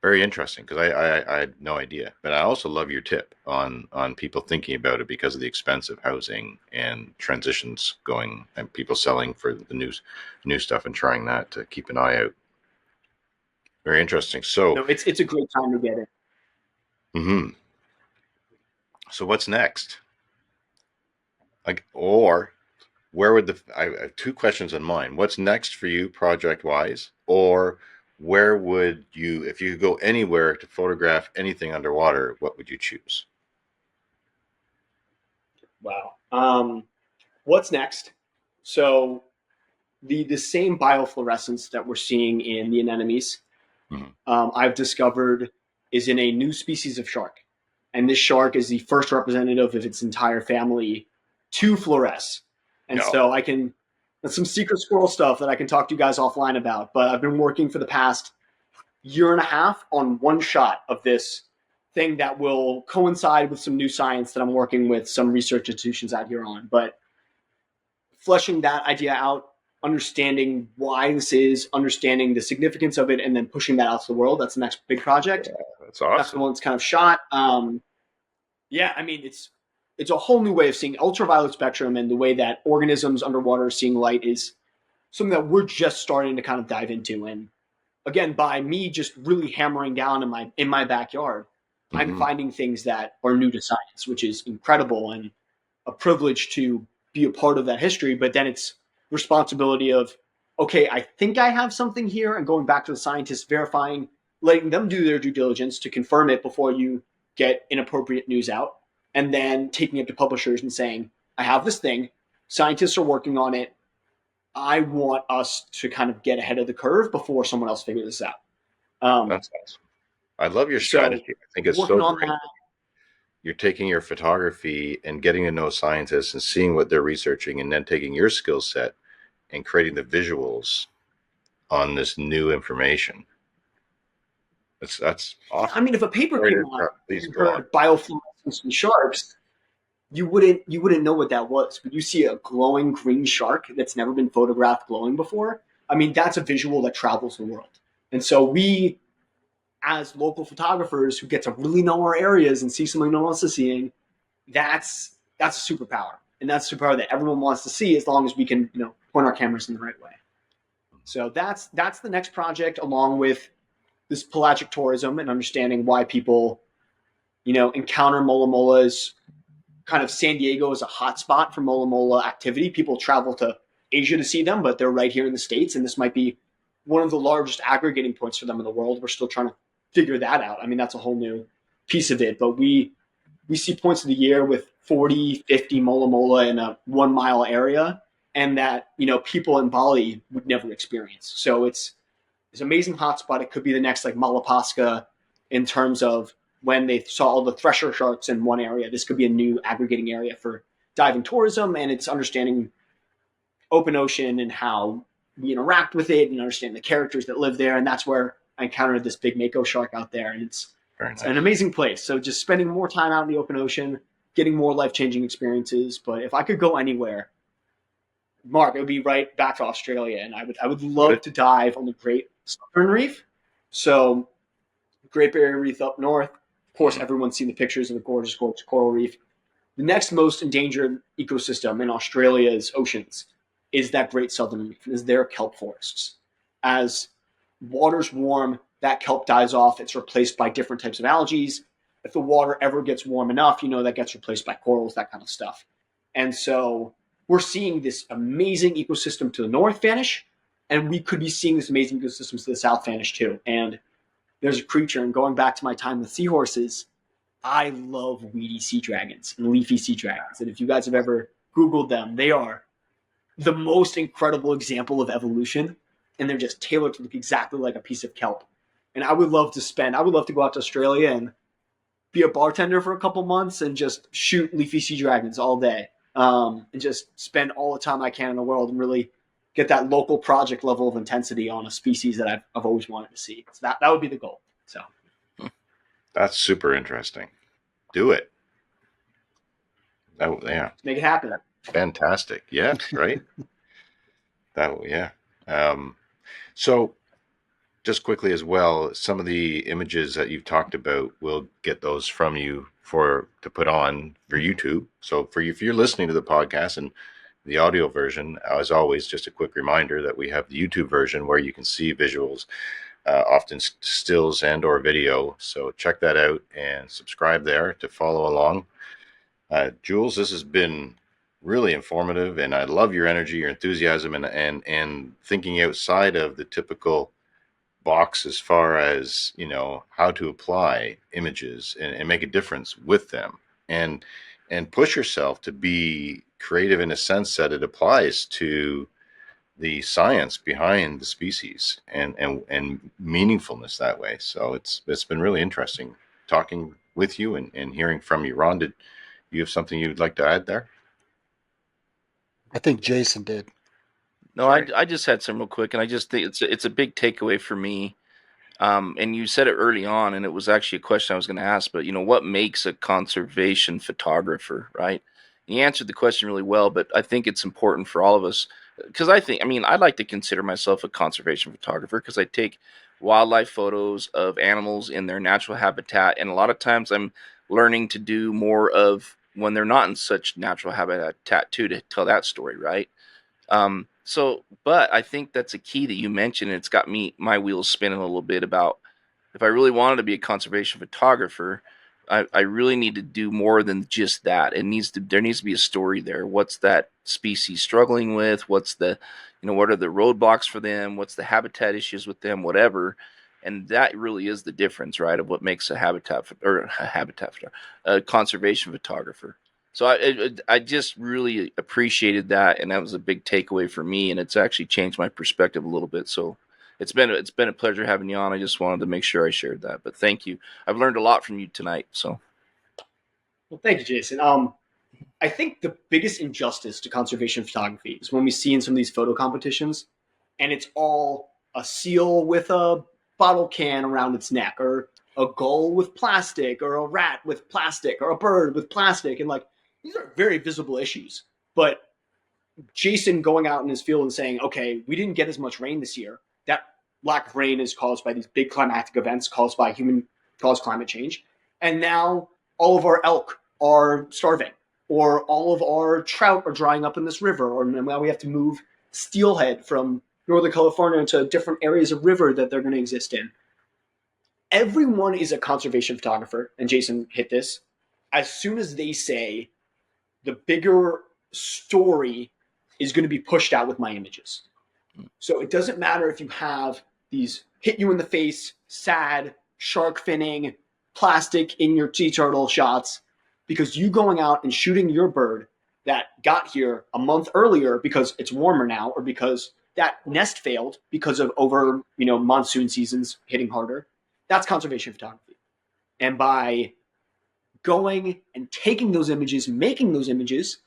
very interesting, because I had no idea, but I also love your tip on people thinking about it because of the expense of housing and transitions going, and people selling for the new stuff and trying that to keep an eye out. Very interesting. So, No, it's a great time to get it. mhm. So what's next? Like, or where would I have two questions in mind. What's next for you project wise? Or where would you, if you could go anywhere to photograph anything underwater, what would you choose? Wow. What's next? So the same biofluorescence that we're seeing in the anemones, I've discovered is in a new species of shark. And this shark is the first representative of its entire family to fluoresce. And so that's some secret squirrel stuff that I can talk to you guys offline about. But I've been working for the past year and a half on one shot of this thing that will coincide with some new science that I'm working with some research institutions out here on. But fleshing that idea out, understanding why this is, understanding the significance of it, and then pushing that out to the world. That's the next big project. Yeah, that's awesome. That's the one that's kind of shot. Yeah, I mean, it's a whole new way of seeing ultraviolet spectrum, and the way that organisms underwater are seeing light is something that we're just starting to kind of dive into. And again, by me just really hammering down in my backyard, I'm finding things that are new to science, which is incredible and a privilege to be a part of that history. But then it's responsibility of, okay, I think I have something here, and going back to the scientists, verifying, letting them do their due diligence to confirm it before you get inappropriate news out, and then taking it to publishers and saying, I have this thing, scientists are working on it, I want us to kind of get ahead of the curve before someone else figures this out. That's awesome. I love your strategy. I think it's so great. You're taking your photography and getting to know scientists and seeing what they're researching, and then taking your skill set and creating the visuals on this new information. That's awesome. I mean, if a paper came out for biofluorescence in sharks, you wouldn't know what that was. But you see a glowing green shark that's never been photographed glowing before. I mean, that's a visual that travels the world. And so we, as local photographers who get to really know our areas and see something no one else is seeing, that's a superpower. And that's a superpower that everyone wants to see, as long as we can, point our cameras in the right way. So that's the next project, along with this pelagic tourism and understanding why people, encounter mola molas. Kind of San Diego is a hotspot for mola mola activity. People travel to Asia to see them, but they're right here in the States, and this might be one of the largest aggregating points for them in the world. We're still trying to figure that out. I mean, that's a whole new piece of it, but we see points of the year with 40, 50 mola mola in a 1 mile area, and that, people in Bali would never experience. So it's an amazing hotspot. It could be the next like Malapascua in terms of when they saw all the thresher sharks in one area. This could be a new aggregating area for diving tourism, and it's understanding open ocean and how we interact with it and understand the characters that live there. And that's where I encountered this big mako shark out there, and it's an amazing place. So just spending more time out in the open ocean, getting more life-changing experiences. But if I could go anywhere, Mark, it would be right back to Australia, and I would love to dive on the Great Southern Reef. So, Great Barrier Reef up north. Of course, everyone's seen the pictures of the gorgeous coral reef. The next most endangered ecosystem in Australia's oceans is that Great Southern Reef, is their kelp forests. As waters warm, that kelp dies off. It's replaced by different types of algae. If the water ever gets warm enough, that gets replaced by corals, that kind of stuff. And so we're seeing this amazing ecosystem to the north vanish, and we could be seeing this amazing ecosystem to the south vanish too. And there's a creature, and going back to my time with seahorses, I love weedy sea dragons and leafy sea dragons. And if you guys have ever Googled them, they are the most incredible example of evolution, and they're just tailored to look exactly like a piece of kelp. And I would love to go out to Australia and be a bartender for a couple months and just shoot leafy sea dragons all day, and just spend all the time I can in the world and really get that local project level of intensity on a species that I've always wanted to see. So that would be the goal. So That's super interesting. Do it. Yeah. let's make it happen. Fantastic. Yeah. Right. Yeah. So just quickly as well, some of the images that you've talked about, we'll get those from you to put on for YouTube. So if you're listening to the podcast and the audio version, as always, just a quick reminder that we have the YouTube version where you can see visuals, often stills and or video. So check that out and subscribe there to follow along. Jules, this has been really informative, and I love your energy, your enthusiasm, and thinking outside of the typical box as far as how to apply images and make a difference with them, and push yourself to be creative in a sense that it applies to the science behind the species and meaningfulness that way. So it's been really interesting talking with you and hearing from you. Ron, did you have something you'd like to add there? I think Jason did. No, I just had some real quick, and I just think it's a big takeaway for me. And you said it early on, and it was actually a question I was going to ask, but what makes a conservation photographer, right? And you answered the question really well, but I think it's important for all of us, because I'd like to consider myself a conservation photographer because I take wildlife photos of animals in their natural habitat, and a lot of times I'm learning to do more of when they're not in such natural habitat too, to tell that story, right? But I think that's a key that you mentioned, and it's got my wheels spinning a little bit about if I really wanted to be a conservation photographer, I really need to do more than just that. There needs to be a story there. What's that species struggling with? What's what are the roadblocks for them? What's the habitat issues with them? Whatever. And that really is the difference, right, of what makes a conservation photographer. So I just really appreciated that, and that was a big takeaway for me, and it's actually changed my perspective a little bit. So it's been a pleasure having you on. I just wanted to make sure I shared that. But thank you. I've learned a lot from you tonight. So, well, thank you, Jason. I think the biggest injustice to conservation photography is when we see in some of these photo competitions, and it's all a seal with a bottle can around its neck, or a gull with plastic, or a rat with plastic, or a bird with plastic, and these are very visible issues. But Jason going out in his field and saying, okay, we didn't get as much rain this year. That lack of rain is caused by these big climatic events caused by human-caused climate change. And now all of our elk are starving, or all of our trout are drying up in this river, or now we have to move steelhead from Northern California to different areas of river that they're going to exist in. Everyone is a conservation photographer, and Jason hit this, as soon as they say the bigger story is going to be pushed out with my images. So it doesn't matter if you have these hit you in the face, sad, shark finning, plastic in your sea turtle shots, because you going out and shooting your bird that got here a month earlier because it's warmer now, or because that nest failed because of monsoon seasons hitting harder. That's conservation photography. And by going and taking those images, making those images,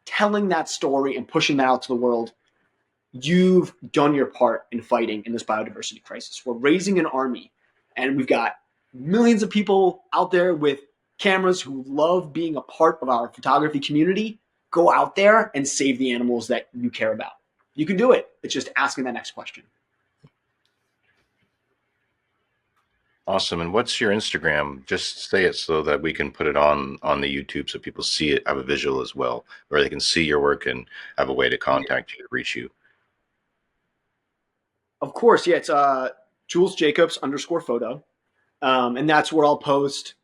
telling that story and pushing that out to the world, you've done your part in fighting in this biodiversity crisis. We're raising an army, and we've got millions of people out there with cameras who love being a part of our photography community. Go out there and save the animals that you care about. You can do it. It's just asking that next question. Awesome. And what's your Instagram? Just say it so that we can put it on the YouTube so people see it, have a visual as well, or they can see your work and have a way to contact you, reach you. Of course, yeah, it's Jules Jacobs _photo. And that's where I'll post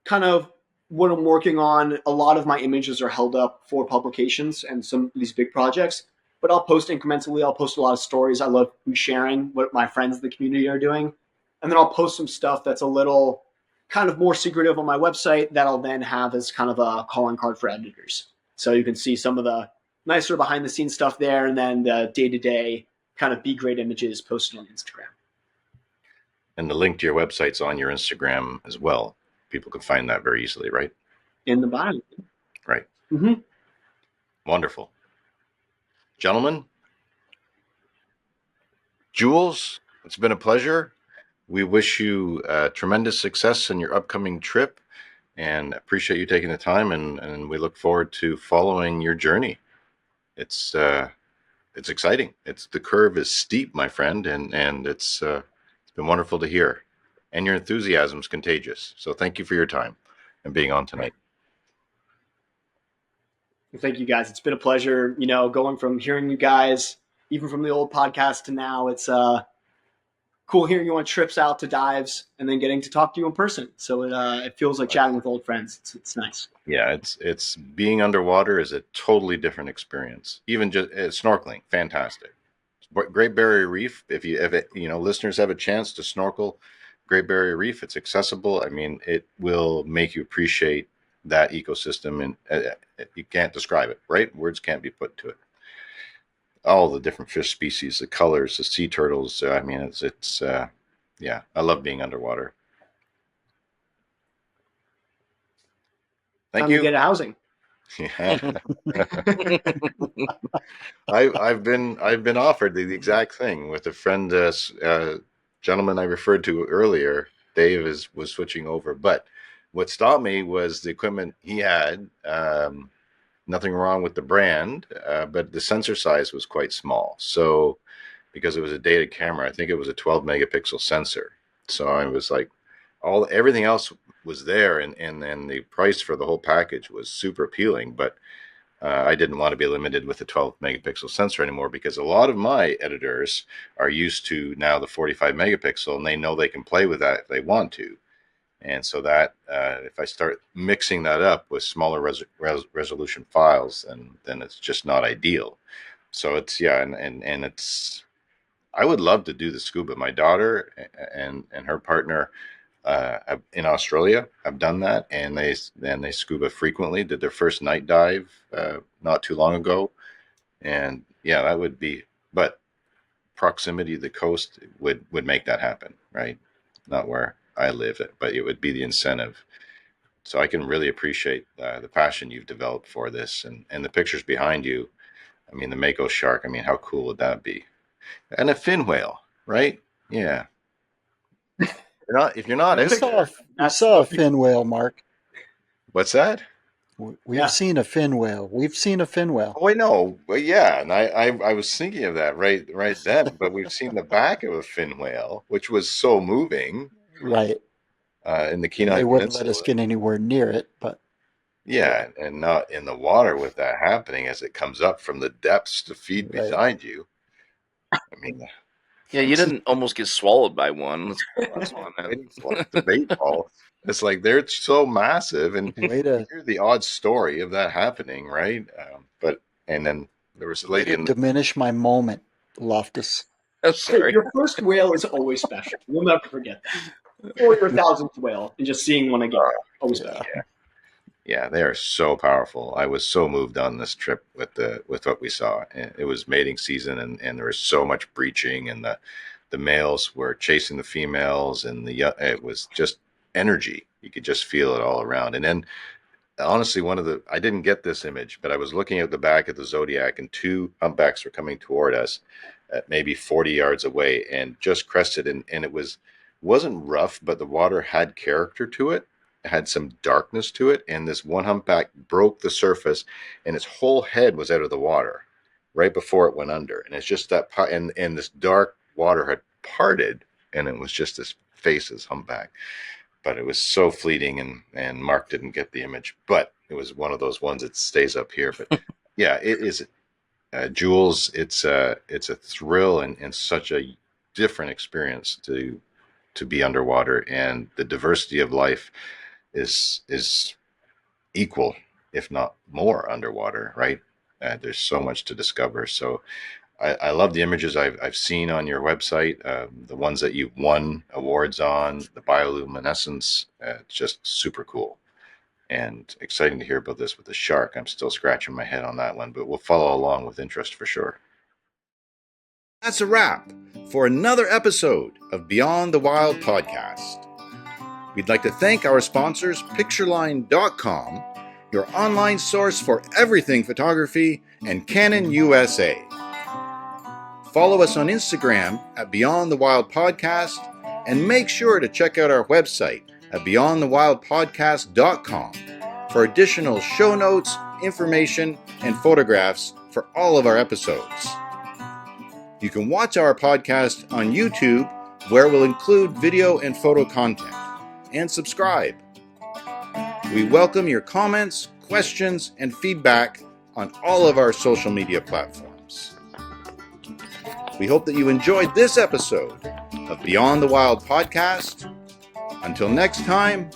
kind of what I'm working on. A lot of my images are held up for publications and some of these big projects, but I'll post incrementally. I'll post a lot of stories. I love sharing what my friends in the community are doing. And then I'll post some stuff that's a little kind of more secretive on my website that I'll then have as kind of a calling card for editors. So you can see some of the nicer behind the scenes stuff there, and then the day-to-day kind of be great images posted on Instagram. And the link to your website's on your Instagram as well. People can find that very easily, right? In the bio. Right. Mm-hmm. Wonderful. Gentlemen, Jules, it's been a pleasure. We wish you tremendous success in your upcoming trip and appreciate you taking the time, and we look forward to following your journey. It's exciting. The curve is steep, my friend, and it's been wonderful to hear. And your enthusiasm is contagious. So thank you for your time and being on tonight. Thank you, guys. It's been a pleasure, going from hearing you guys, even from the old podcast to now. It's cool hearing you on trips out to dives and then getting to talk to you in person. So it feels like chatting with old friends. It's nice. Yeah, it's being underwater is a totally different experience. Even just snorkeling, fantastic. Great Barrier Reef. If listeners have a chance to snorkel Great Barrier Reef, it's accessible. I mean, it will make you appreciate that ecosystem, and you can't describe it, right? Words can't be put to it. All the different fish species, the colors, the sea turtles. I mean, it's yeah, I love being underwater. Thank Time you. to get a housing. Yeah. I've been offered the exact thing with a friend, gentleman I referred to earlier. Dave was switching over, but what stopped me was the equipment he had. Nothing wrong with the brand, but the sensor size was quite small. So, because it was a dated camera, I think it was a 12 megapixel sensor. So I was like, everything else was there, and then the price for the whole package was super appealing. But I didn't want to be limited with the 12 megapixel sensor anymore, because a lot of my editors are used to now the 45 megapixel, and they know they can play with that if they want to. And so that if I start mixing that up with smaller resolution files, then it's just not ideal. So it's and it's, I would love to do the scuba. My daughter and her partner in Australia have done that, and they scuba frequently. Did their first night dive not too long ago, and yeah, that would be. But proximity to the coast would make that happen, right? Not where I live, but it would be the incentive. So I can really appreciate the passion you've developed for this, and the pictures behind you. I mean, the mako shark. I mean, how cool would that be? And a fin whale, right? Yeah. If you're not We out there, saw a fin whale, Mark. what's that? We've seen a fin whale. We've seen a fin whale. Oh, I know. Well, yeah, and I was thinking of that right then. But we've seen the back of a fin whale, which was so moving, Right. in the Kenai They wouldn't let Peninsula. us get anywhere near it, but Yeah, and not in the water with that happening as it comes up from the depths to feed Right. beside you. I mean, Yeah, you didn't almost get swallowed by one. That's fun, man. waiting for the bait ball. It's like they're so massive, and way you to hear the odd story of that happening, right? And then there was a lady in the diminish my moment, Loftus. I'm sorry. Your first whale is always special. We'll never forget that. Or your 1000th whale, and just seeing one again. Always special. Yeah, they are so powerful. I was so moved on this trip with what we saw. It was mating season, and there was so much breaching, and the males were chasing the females, and it was just energy. You could just feel it all around. And then honestly, I didn't get this image, but I was looking at the back of the Zodiac and two humpbacks were coming toward us at maybe 40 yards away and just crested. And wasn't rough, but the water had character to it. It had some darkness to it. And this one humpback broke the surface and its whole head was out of the water right before it went under. And it's just that, and this dark water had parted and it was just this faceless humpback. But it was so fleeting, and Mark didn't get the image. But it was one of those ones that stays up here. But yeah, it is Jules. It's a thrill and such a different experience to be underwater, and the diversity of life is equal, if not more, underwater. Right? There's so much to discover. So I love the images I've seen on your website, the ones that you've won awards on, the bioluminescence. It's just super cool and exciting to hear about this with the shark. I'm still scratching my head on that one, but we'll follow along with interest for sure. That's a wrap for another episode of Beyond the Wild podcast. We'd like to thank our sponsors, Pictureline.com, your online source for everything photography, and Canon USA. Follow us on Instagram at Beyond the Wild Podcast, and make sure to check out our website at beyondthewildpodcast.com for additional show notes, information, and photographs for all of our episodes. You can watch our podcast on YouTube, where we'll include video and photo content, and subscribe. We welcome your comments, questions, and feedback on all of our social media platforms. We hope that you enjoyed this episode of Beyond the Wild podcast. Until next time,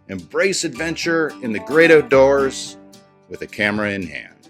embrace adventure in the great outdoors with a camera in hand.